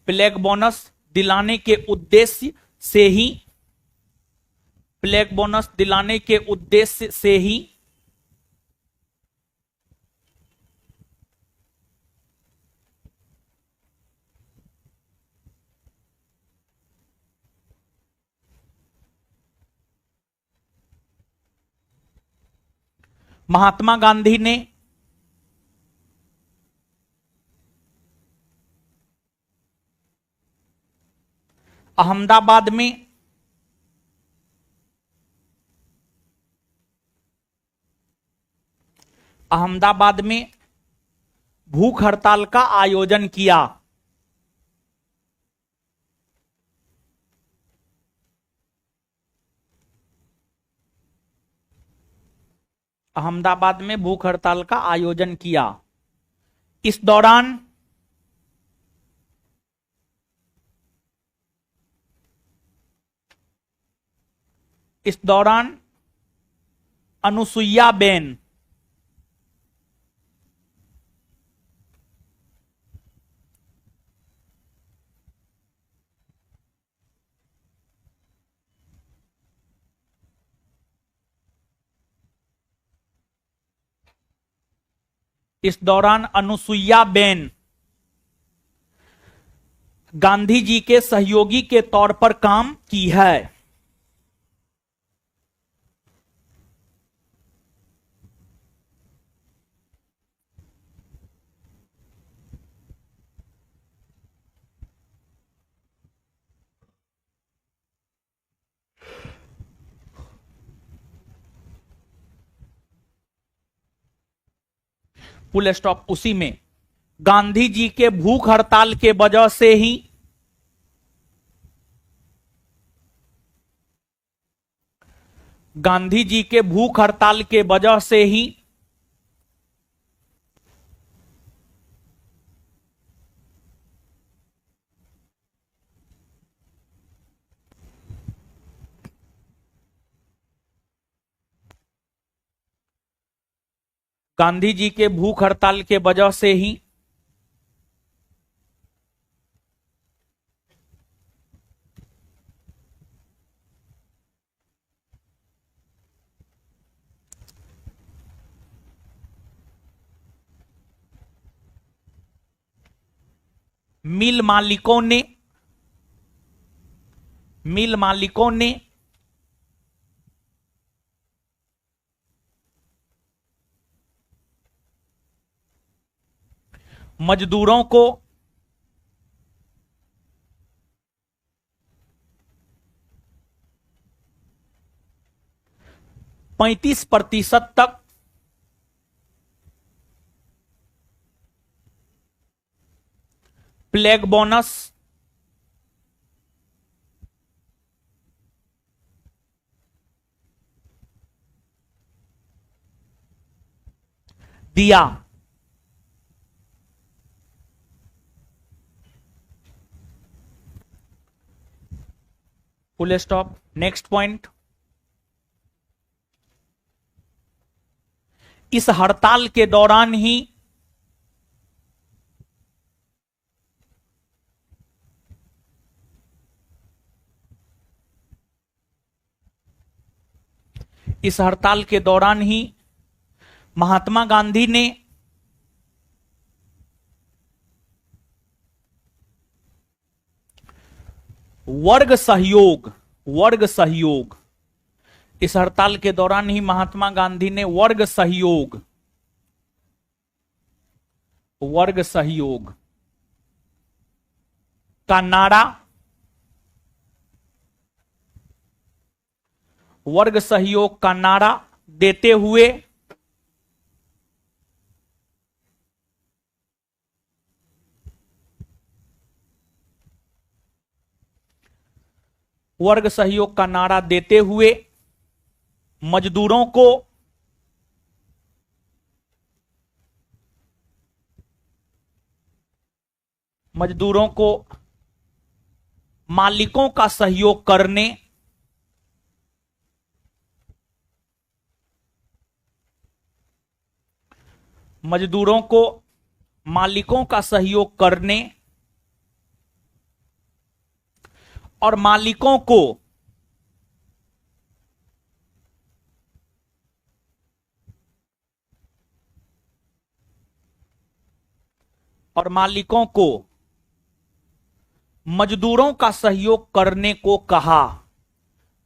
प्लेग बोनस दिलाने के उद्देश्य से ही प्लेग बोनस दिलाने के उद्देश्य से ही महात्मा गांधी ने अहमदाबाद में भूख हड़ताल का आयोजन किया। अहमदाबाद में भूख हड़ताल का आयोजन किया। इस दौरान अनुसुईया बेन गांधी जी के सहयोगी के तौर पर काम की है। Full stop. उसी में गांधी जी के भूख हड़ताल के वजह से ही गांधी जी के भूख हड़ताल के वजह से ही गांधी जी के भूख हड़ताल के वजह से ही मिल मालिकों ने मजदूरों को %35 तक प्लेग बोनस दिया। Full stop. नेक्स्ट पॉइंट, इस हड़ताल के दौरान ही इस हड़ताल के दौरान ही महात्मा गांधी ने वर्ग सहयोग इस हड़ताल के दौरान ही महात्मा गांधी ने वर्ग सहयोग का नारा देते हुए मजदूरों को मालिकों का सहयोग करने और मालिकों को मजदूरों का सहयोग करने को कहा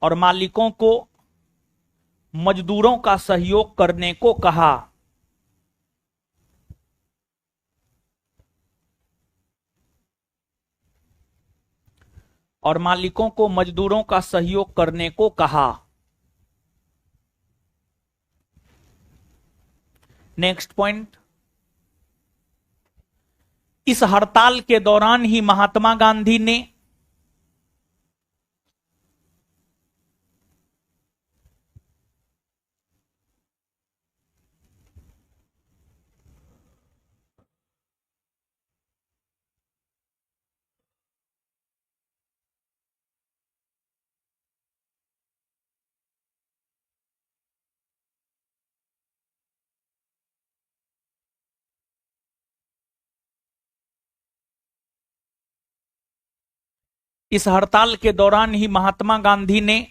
और मालिकों को मजदूरों का सहयोग करने को कहा। और मालिकों को मजदूरों का सहयोग करने को कहा। नेक्स्ट पॉइंट, इस हड़ताल के दौरान ही महात्मा गांधी ने इस हड़ताल के दौरान ही महात्मा गांधी ने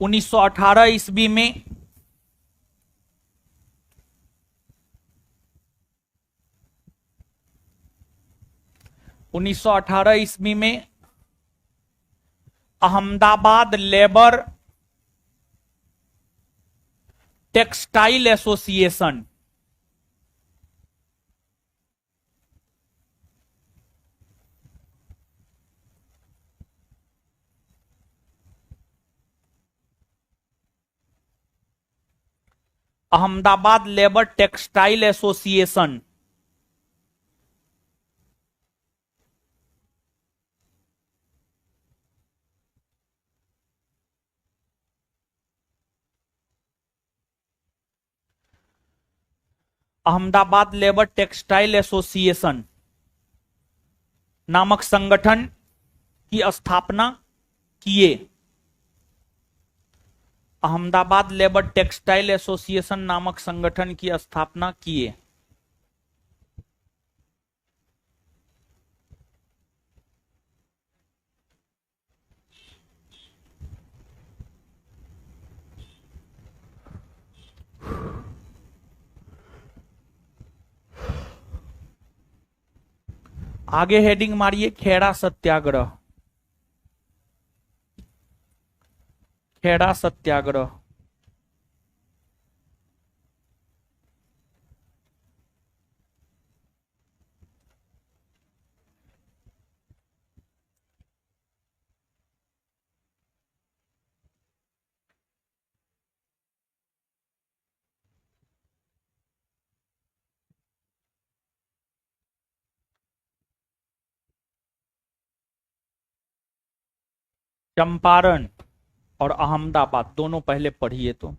1918 ईस्वी में Ahmedabad labour textile association Ahmedabad labour textile association Ahmedabad labour textile association नामक संगठन की स्थापना किए। अहमदाबाद लेबर टेक्सटाइल एसोसिएशन नामक संगठन की स्थापना किए। आगे हेडिंग मारिए खेड़ा सत्याग्रह। खेड़ा सत्याग्रह चंपारण और अहमदाबाद दोनों पहले पढ़िए तो।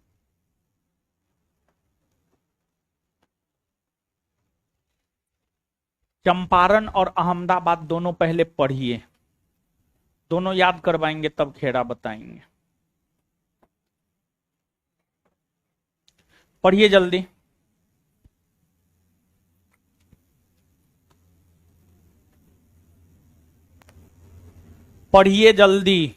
चंपारण और अहमदाबाद दोनों पहले पढ़िए। दोनों याद करवाएंगे तब खेड़ा बताएंगे। पढ़िए जल्दी। पढ़िए जल्दी।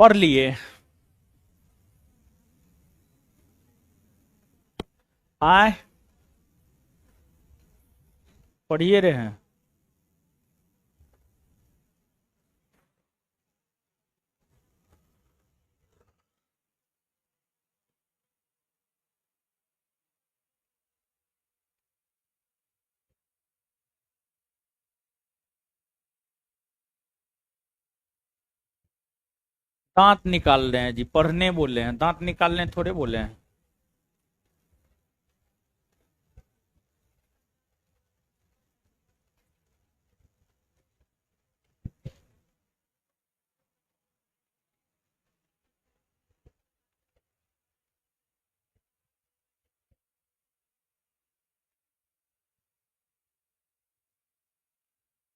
पढ़ लिए। आए पढ़िए रहे हैं। दांत निकाल रहे हैं जी, पढ़ने बोले हैं, दांत निकालने थोड़े बोले हैं।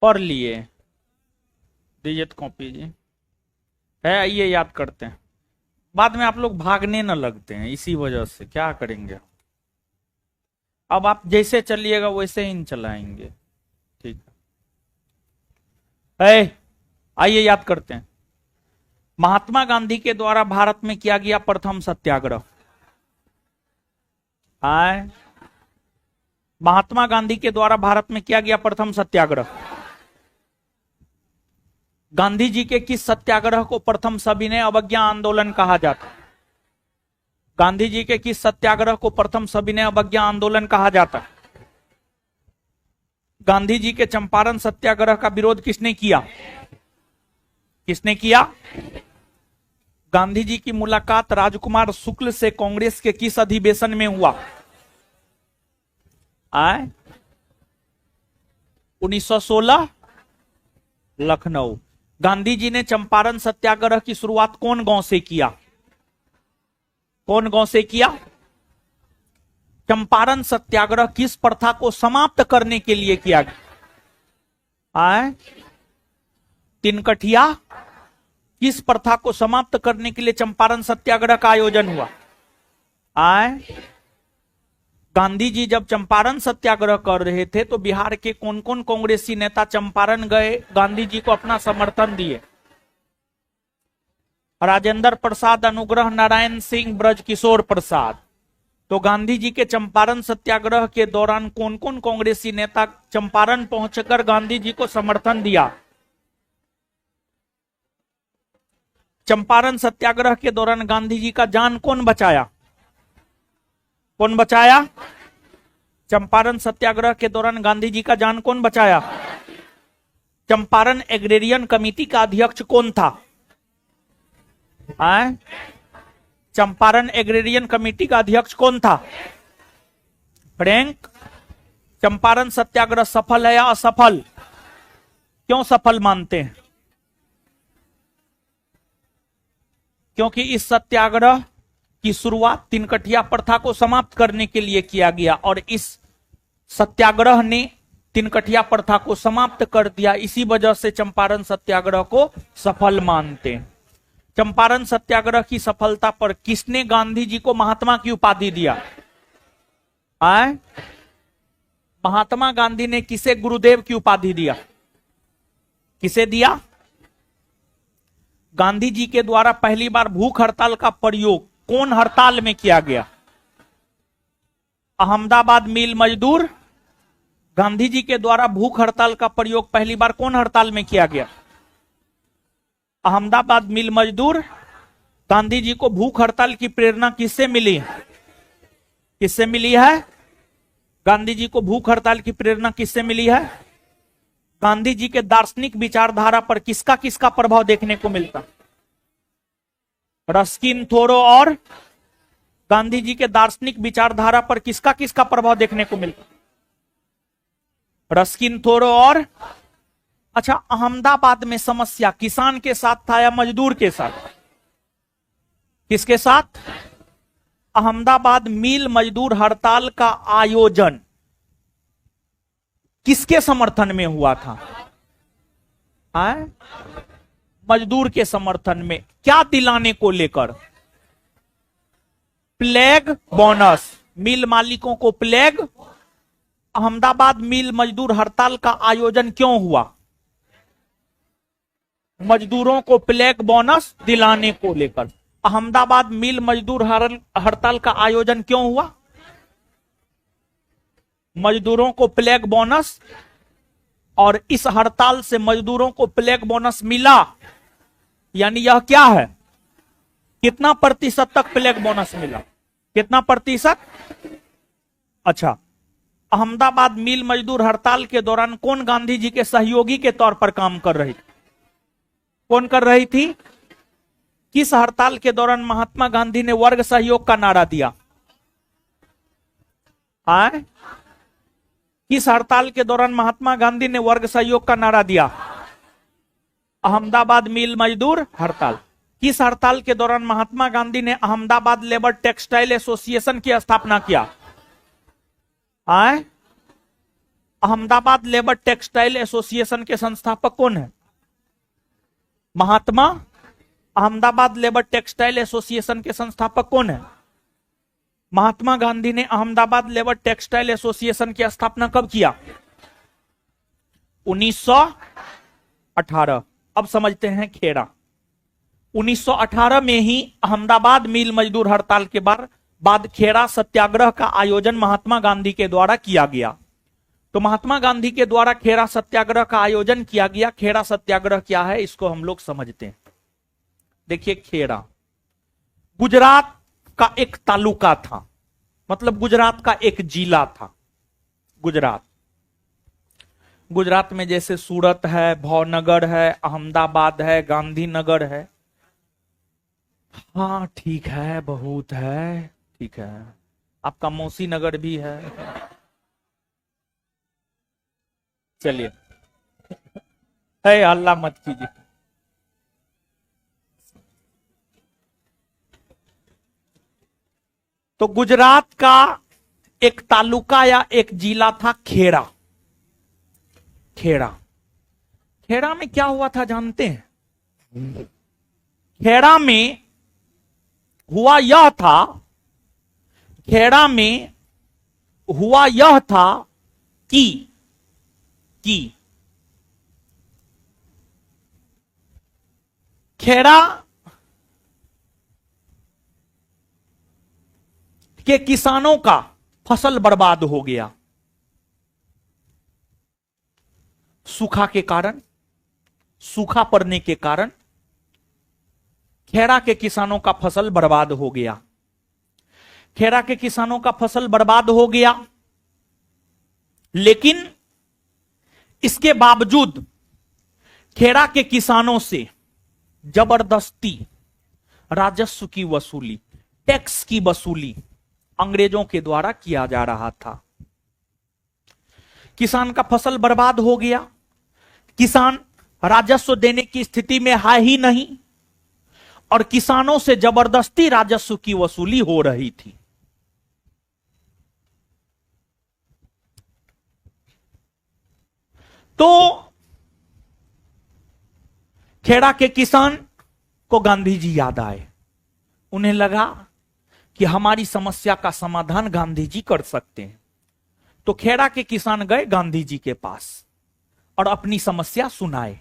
पढ़ लिए। दीजिए तो कॉपी जी। है ये याद करते हैं, बाद में आप लोग भागने न लगते हैं, इसी वजह से क्या करेंगे। अब आप जैसे चलिएगा वैसे ही चलाएंगे, ठीक है। आइए याद करते हैं। महात्मा गांधी के द्वारा भारत में किया गया प्रथम सत्याग्रह। आए महात्मा गांधी के द्वारा भारत में किया गया प्रथम सत्याग्रह। गांधी जी के किस सत्याग्रह को प्रथम सविनय अवज्ञा आंदोलन कहा जाता है? गांधी जी के किस सत्याग्रह को प्रथम सविनय अवज्ञा आंदोलन कहा जाता है? गांधी जी के चंपारण सत्याग्रह का विरोध किसने किया? किसने किया? गांधी जी की मुलाकात राजकुमार शुक्ल से कांग्रेस के किस अधिवेशन में हुआ? 1916 लखनऊ। गांधी जी ने चंपारण सत्याग्रह की शुरुआत कौन गांव से किया? कौन गांव से किया? चंपारण सत्याग्रह किस प्रथा को समाप्त करने के लिए किया गया? तिनकठिया किस प्रथा को समाप्त करने के लिए चंपारण सत्याग्रह का आयोजन हुआ? गांधी जी जब चंपारण सत्याग्रह कर रहे थे तो बिहार के कौन कौन कांग्रेसी नेता चंपारण गए, गांधी जी को अपना समर्थन दिए? राजेंद्र प्रसाद, अनुग्रह नारायण सिंह, ब्रजकिशोर प्रसाद। तो गांधी जी के चंपारण सत्याग्रह के दौरान कौन कौन कांग्रेसी नेता चंपारण पहुंचकर गांधी जी को समर्थन दिया? चंपारण सत्याग्रह के दौरान गांधी जी का जान कौन बचाया? कौन बचाया? चंपारण सत्याग्रह के दौरान गांधी जी का जान कौन बचाया? चंपारण एग्रेरियन कमेटी का अध्यक्ष कौन था? चंपारण एग्रेरियन कमेटी का अध्यक्ष कौन था? फ्रैंक। चंपारण सत्याग्रह सफल है या असफल? क्यों सफल मानते हैं? क्योंकि इस सत्याग्रह की शुरुआत तिनकठिया प्रथा को समाप्त करने के लिए किया गया और इस सत्याग्रह ने तिनकठिया प्रथा को समाप्त कर दिया। इसी वजह से चंपारण सत्याग्रह को सफल मानते हैं। चंपारण सत्याग्रह की सफलता पर किसने गांधी जी को महात्मा की उपाधि दिया? महात्मा गांधी ने किसे गुरुदेव की उपाधि दिया? किसे दिया? गांधी जी के द्वारा पहली बार भूख हड़ताल का प्रयोग कौन हड़ताल में किया गया? अहमदाबाद मिल मजदूर। गांधी जी के द्वारा भूख हड़ताल का प्रयोग पहली बार कौन हड़ताल में किया गया? अहमदाबाद मिल मजदूर। गांधी जी को भूख हड़ताल की प्रेरणा किससे मिली? किससे मिली है? गांधी जी को भूख हड़ताल की प्रेरणा किससे मिली है? गांधी जी के दार्शनिक विचारधारा पर किसका किसका प्रभाव देखने को मिलता? रस्किन, थोरो और गांधी जी के दार्शनिक विचारधारा पर किसका किसका प्रभाव देखने को मिलता? रस्किन, थोरो और अच्छा, अहमदाबाद में समस्या किसान के साथ था या मजदूर के साथ? किसके साथ? अहमदाबाद मिल मजदूर हड़ताल का आयोजन किसके समर्थन में हुआ था? मजदूर के समर्थन में। क्या दिलाने को लेकर? Plague bonus. मिल मालिकों को प्लेग। अहमदाबाद मिल मजदूर हड़ताल का आयोजन क्यों हुआ? मजदूरों को प्लेग बोनस दिलाने को लेकर। अहमदाबाद मिल मजदूर हड़ताल का आयोजन क्यों हुआ? मजदूरों को प्लेग बोनस, और इस हड़ताल से मजदूरों को प्लेग बोनस मिला, यानी यह क्या है? कितना प्रतिशत तक प्लेग बोनस मिला? कितना प्रतिशत? अच्छा, अहमदाबाद मिल मजदूर हड़ताल के दौरान कौन गांधी जी के सहयोगी के तौर पर काम कर रही थी? कौन कर रही थी? किस हड़ताल के दौरान महात्मा गांधी ने वर्ग सहयोग का नारा दिया? किस हड़ताल के दौरान महात्मा गांधी ने वर्ग सहयोग का नारा दिया? अहमदाबाद मिल मजदूर हड़ताल। किस हड़ताल के दौरान महात्मा गांधी ने अहमदाबाद लेबर टेक्सटाइल एसोसिएशन की स्थापना किया? अहमदाबाद लेबर टेक्सटाइल एसोसिएशन के संस्थापक कौन है? महात्मा। अहमदाबाद लेबर टेक्सटाइल एसोसिएशन के संस्थापक कौन है? महात्मा गांधी ने अहमदाबाद लेबर टेक्सटाइल एसोसिएशन की स्थापना कब किया? 1918। अब समझते हैं खेड़ा। 1918 में ही अहमदाबाद मिल मजदूर हड़ताल के बाद खेड़ा सत्याग्रह का आयोजन महात्मा गांधी के द्वारा किया गया। तो महात्मा गांधी के द्वारा खेड़ा सत्याग्रह का आयोजन किया गया। खेड़ा सत्याग्रह क्या है, इसको हम लोग समझते हैं। देखिए, खेड़ा गुजरात का एक तालुका था, मतलब गुजरात का एक जिला था। गुजरात में जैसे सूरत है, भावनगर है, अहमदाबाद है, गांधीनगर है। हाँ ठीक है, बहुत है, ठीक है। आपका मौसी नगर भी है। चलिए, हल्ला मत कीजिए। तो गुजरात का एक तालुका या एक जिला था खेड़ा। खेड़ा में क्या हुआ था जानते हैं? खेड़ा में हुआ यह था कि खेड़ा के किसानों का फसल बर्बाद हो गया सूखा पड़ने के कारण। खेड़ा के किसानों का फसल बर्बाद हो गया। खेड़ा के किसानों का फसल बर्बाद हो गया, लेकिन इसके बावजूद खेड़ा के किसानों से जबरदस्ती राजस्व की वसूली, टैक्स की वसूली अंग्रेजों के द्वारा किया जा रहा था। किसान का फसल बर्बाद हो गया, किसान राजस्व देने की स्थिति में है ही नहीं, और किसानों से जबरदस्ती राजस्व की वसूली हो रही थी। तो खेड़ा के किसान को गांधी जी याद आए। उन्हें लगा कि हमारी समस्या का समाधान गांधी जी कर सकते हैं। तो खेड़ा के किसान गए गांधी जी के पास और अपनी समस्या सुनाए।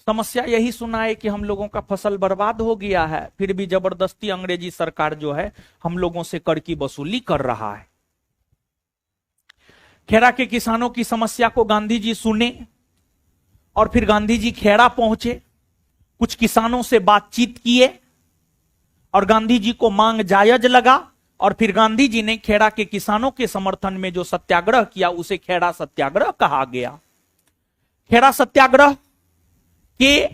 समस्या यही सुनाए कि हम लोगों का फसल बर्बाद हो गया है, फिर भी जबरदस्ती अंग्रेजी सरकार जो है हम लोगों से कर की वसूली कर रहा है। खेड़ा के किसानों की समस्या को गांधी जी सुने और फिर गांधी जी खेड़ा पहुंचे, कुछ किसानों से बातचीत किए और गांधी जी को मांग जायज लगा, और फिर गांधी जी ने खेड़ा के किसानों के समर्थन में जो सत्याग्रह किया उसे खेड़ा सत्याग्रह कहा गया। खेड़ा सत्याग्रह के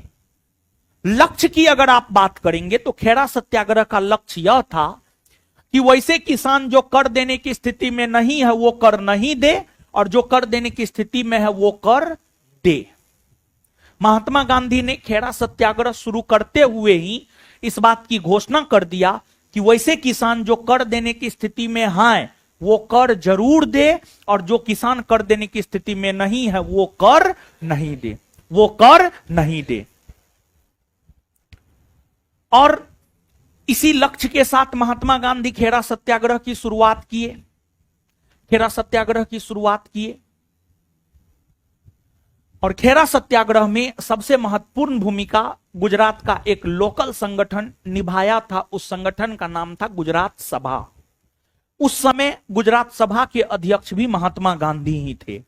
लक्ष्य की अगर आप बात करेंगे तो खेड़ा सत्याग्रह का लक्ष्य यह था कि वैसे किसान जो कर देने की स्थिति में नहीं है वो कर नहीं दे, और जो कर देने की स्थिति में है वो कर दे। महात्मा गांधी ने खेड़ा सत्याग्रह शुरू करते हुए ही इस बात की घोषणा कर दिया कि वैसे किसान जो कर देने की स्थिति में हैं वो कर जरूर दे, और जो किसान कर देने की स्थिति में नहीं है वो कर नहीं दे, वो कर नहीं दे। और इसी लक्ष्य के साथ महात्मा गांधी खेड़ा सत्याग्रह की शुरुआत किए। खेड़ा सत्याग्रह की शुरुआत किए और खेड़ा सत्याग्रह में सबसे महत्वपूर्ण भूमिका गुजरात का एक लोकल संगठन निभाया था। उस संगठन का नाम था गुजरात सभा। उस समय गुजरात सभा के अध्यक्ष भी महात्मा गांधी ही थे,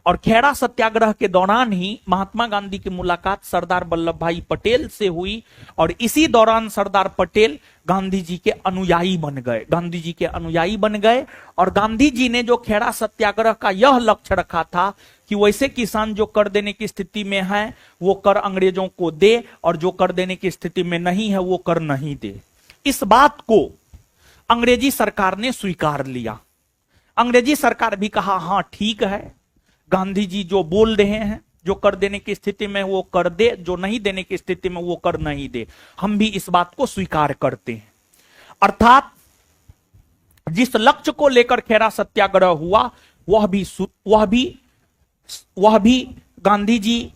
और खेड़ा सत्याग्रह के दौरान ही महात्मा गांधी की मुलाकात सरदार वल्लभ भाई पटेल से हुई, और इसी दौरान सरदार पटेल गांधी जी के अनुयायी बन गए। गांधी जी के अनुयायी बन गए, और गांधी जी ने जो खेड़ा सत्याग्रह का यह लक्ष्य रखा था कि वैसे किसान जो कर देने की स्थिति में है वो कर अंग्रेजों को दे, और जो कर देने की स्थिति में नहीं है वो कर नहीं दे। इस बात को अंग्रेजी सरकार ने स्वीकार लिया। अंग्रेजी सरकार भी कहा हां ठीक है, गांधी जी जो बोल रहे हैं, जो कर देने की स्थिति में वो कर दे, जो नहीं देने की स्थिति में वो कर नहीं दे, हम भी इस बात को स्वीकार करते हैं। अर्थात जिस लक्ष्य को लेकर खेड़ा सत्याग्रह हुआ वह भी गांधी जी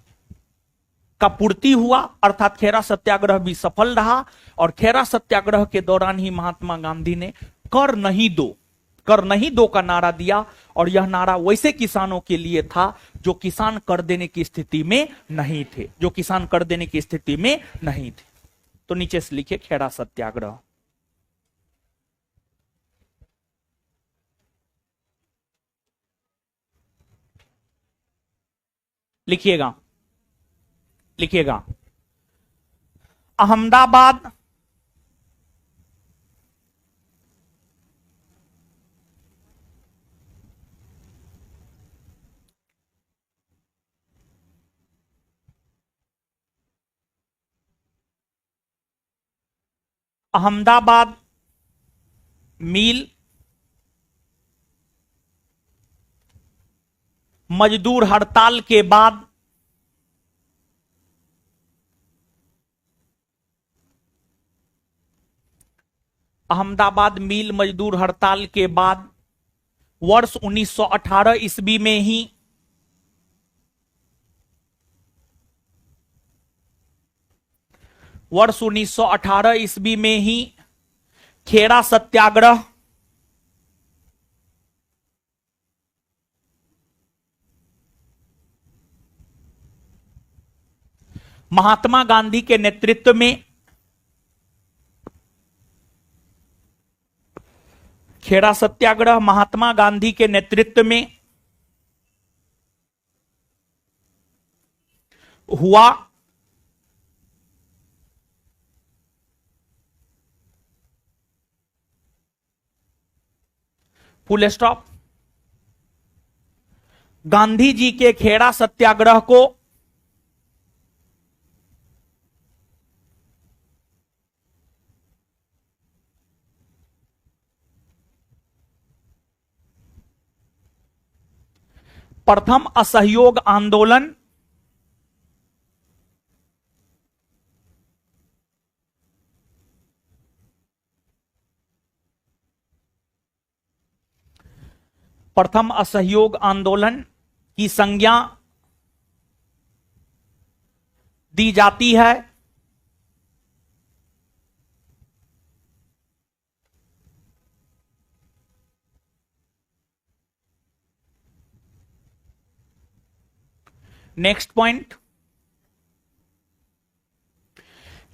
का पूर्ति हुआ, अर्थात खेड़ा सत्याग्रह भी सफल रहा। और खेड़ा सत्याग्रह के दौरान ही महात्मा गांधी ने कर नहीं दो का नारा दिया, और यह नारा वैसे किसानों के लिए था जो किसान कर देने की स्थिति में नहीं थे, जो किसान कर देने की स्थिति में नहीं थे। तो नीचे से लिखिए खेड़ा सत्याग्रह। लिखिएगा अहमदाबाद मिल मजदूर हड़ताल के बाद अहमदाबाद मिल मजदूर हड़ताल के बाद वर्ष 1918 ईस्वी में ही वर्ष 1918 ईस्वी में ही खेड़ा सत्याग्रह महात्मा गांधी के नेतृत्व में खेड़ा सत्याग्रह महात्मा गांधी के नेतृत्व में हुआ, फुल स्टॉप। गांधी जी के खेड़ा सत्याग्रह को प्रथम असहयोग आंदोलन प्रथम असहयोग आंदोलन की संज्ञा दी जाती है। नेक्स्ट पॉइंट,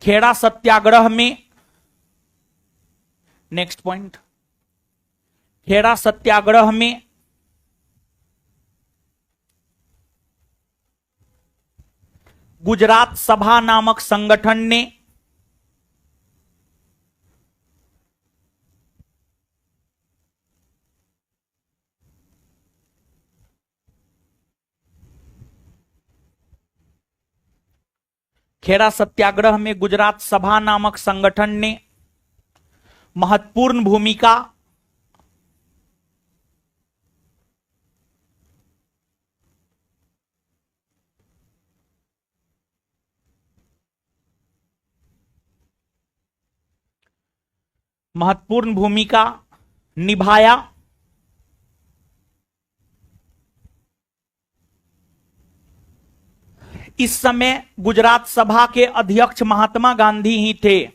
खेड़ा सत्याग्रह में, नेक्स्ट पॉइंट, खेड़ा सत्याग्रह में गुजरात सभा नामक संगठन ने खेड़ा सत्याग्रह में गुजरात सभा नामक संगठन ने महत्वपूर्ण भूमिका निभाया। इस समय गुजरात सभा के अध्यक्ष महात्मा गांधी ही थे।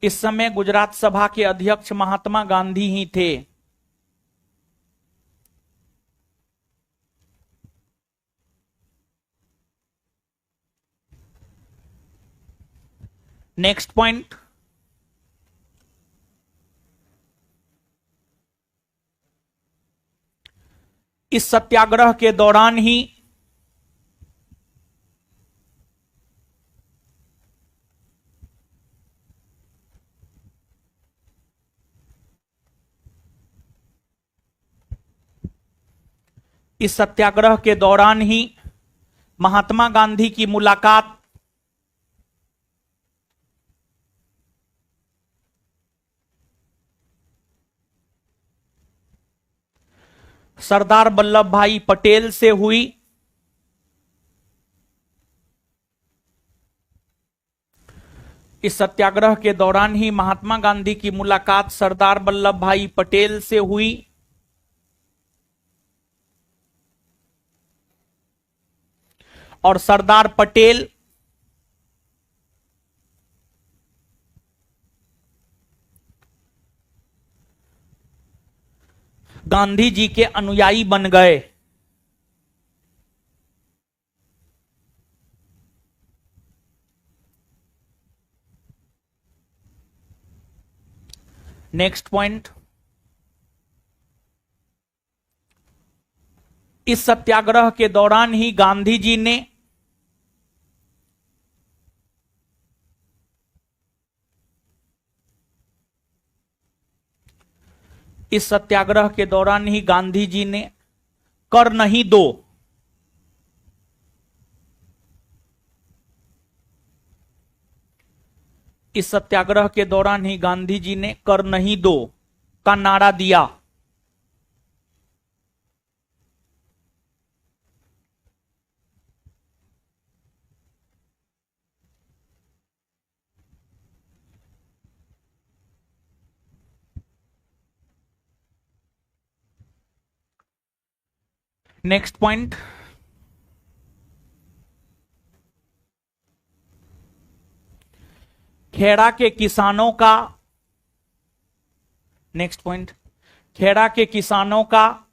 इस समय गुजरात सभा के अध्यक्ष महात्मा गांधी ही थे। नेक्स्ट पॉइंट, इस सत्याग्रह के दौरान ही महात्मा गांधी की मुलाकात सरदार वल्लभ भाई पटेल से हुई। इस सत्याग्रह के दौरान ही महात्मा गांधी की मुलाकात सरदार वल्लभ भाई पटेल से हुई। और सरदार पटेल गांधी जी के अनुयायी बन गए। नेक्स्ट पॉइंट, इस सत्याग्रह के दौरान ही गांधी जी ने कर नहीं दो इस सत्याग्रह के दौरान ही गांधी जी ने कर नहीं दो का नारा दिया। नेक्स्ट पॉइंट, खेड़ा के किसानों का, नेक्स्ट पॉइंट, खेड़ा के किसानों का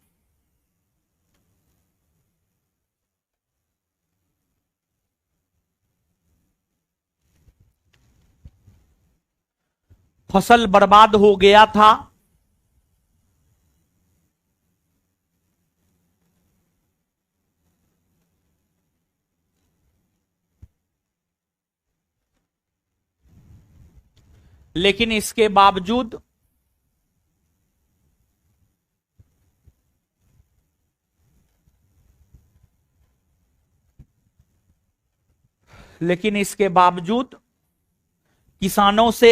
फसल बर्बाद हो गया था। लेकिन इसके बावजूद किसानों से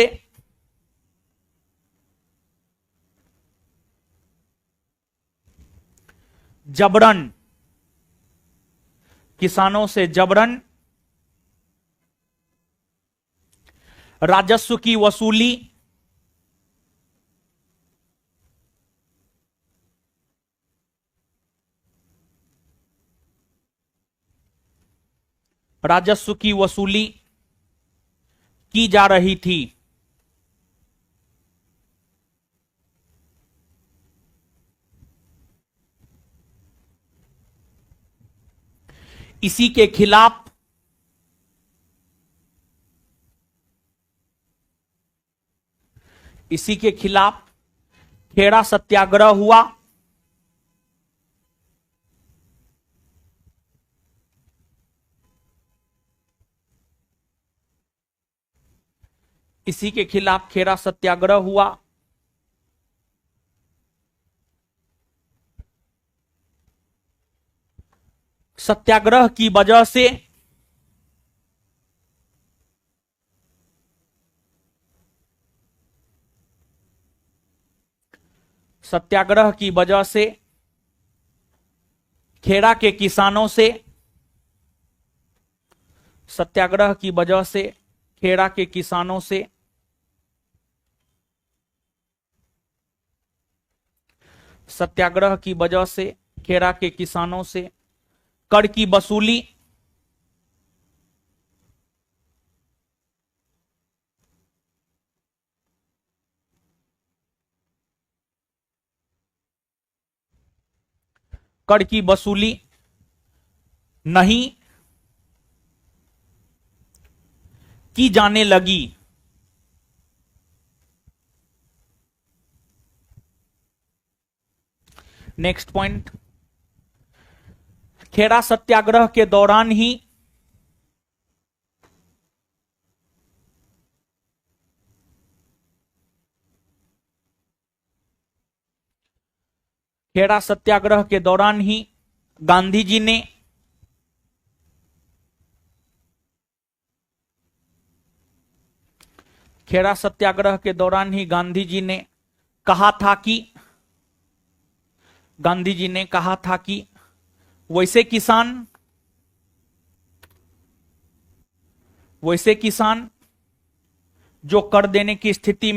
जबरन राजस्व की वसूली की जा रही थी। इसी के खिलाफ खेड़ा सत्याग्रह हुआ। इसी के खिलाफ खेड़ा सत्याग्रह हुआ। सत्याग्रह की वजह से खेड़ा के किसानों से कर की वसूली नहीं की जाने लगी। नेक्स्ट पॉइंट, खेड़ा सत्याग्रह के दौरान ही गांधी जी ने कहा था कि वैसे किसान जो कर देने की स्थिति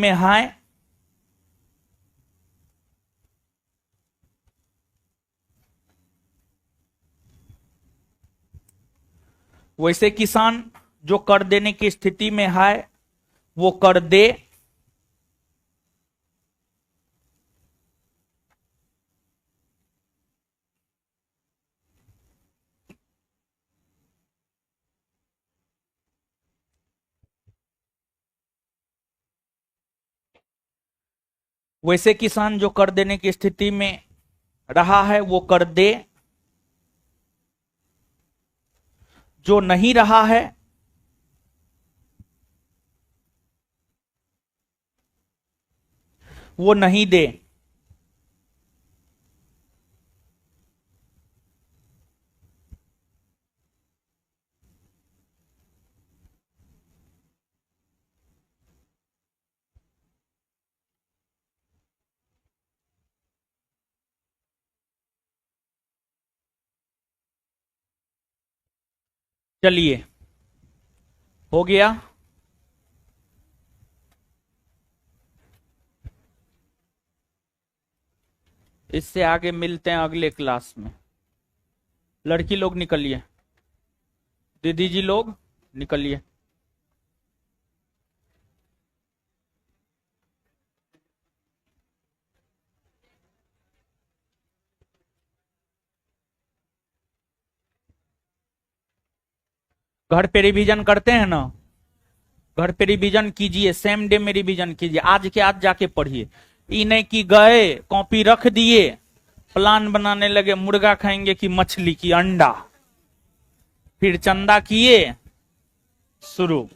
में है, वो कर दे। वैसे किसान जो कर देने की स्थिति में रहा है वो कर दे, जो नहीं रहा है वो नहीं दे। चलिए, हो गया। इससे आगे मिलते हैं अगले क्लास में। लड़की लोग निकलिए, दीदी जी लोग निकलिए। घर पे रिवीजन करते हैं ना, घर पे रिवीजन कीजिए, सेम डे में रिवीजन कीजिए, आज के आज जाके पढ़िए। ये नहीं कि गए कॉपी रख दिए, प्लान बनाने लगे मुर्गा खाएंगे कि मछली की अंडा, फिर चंदा किए शुरू।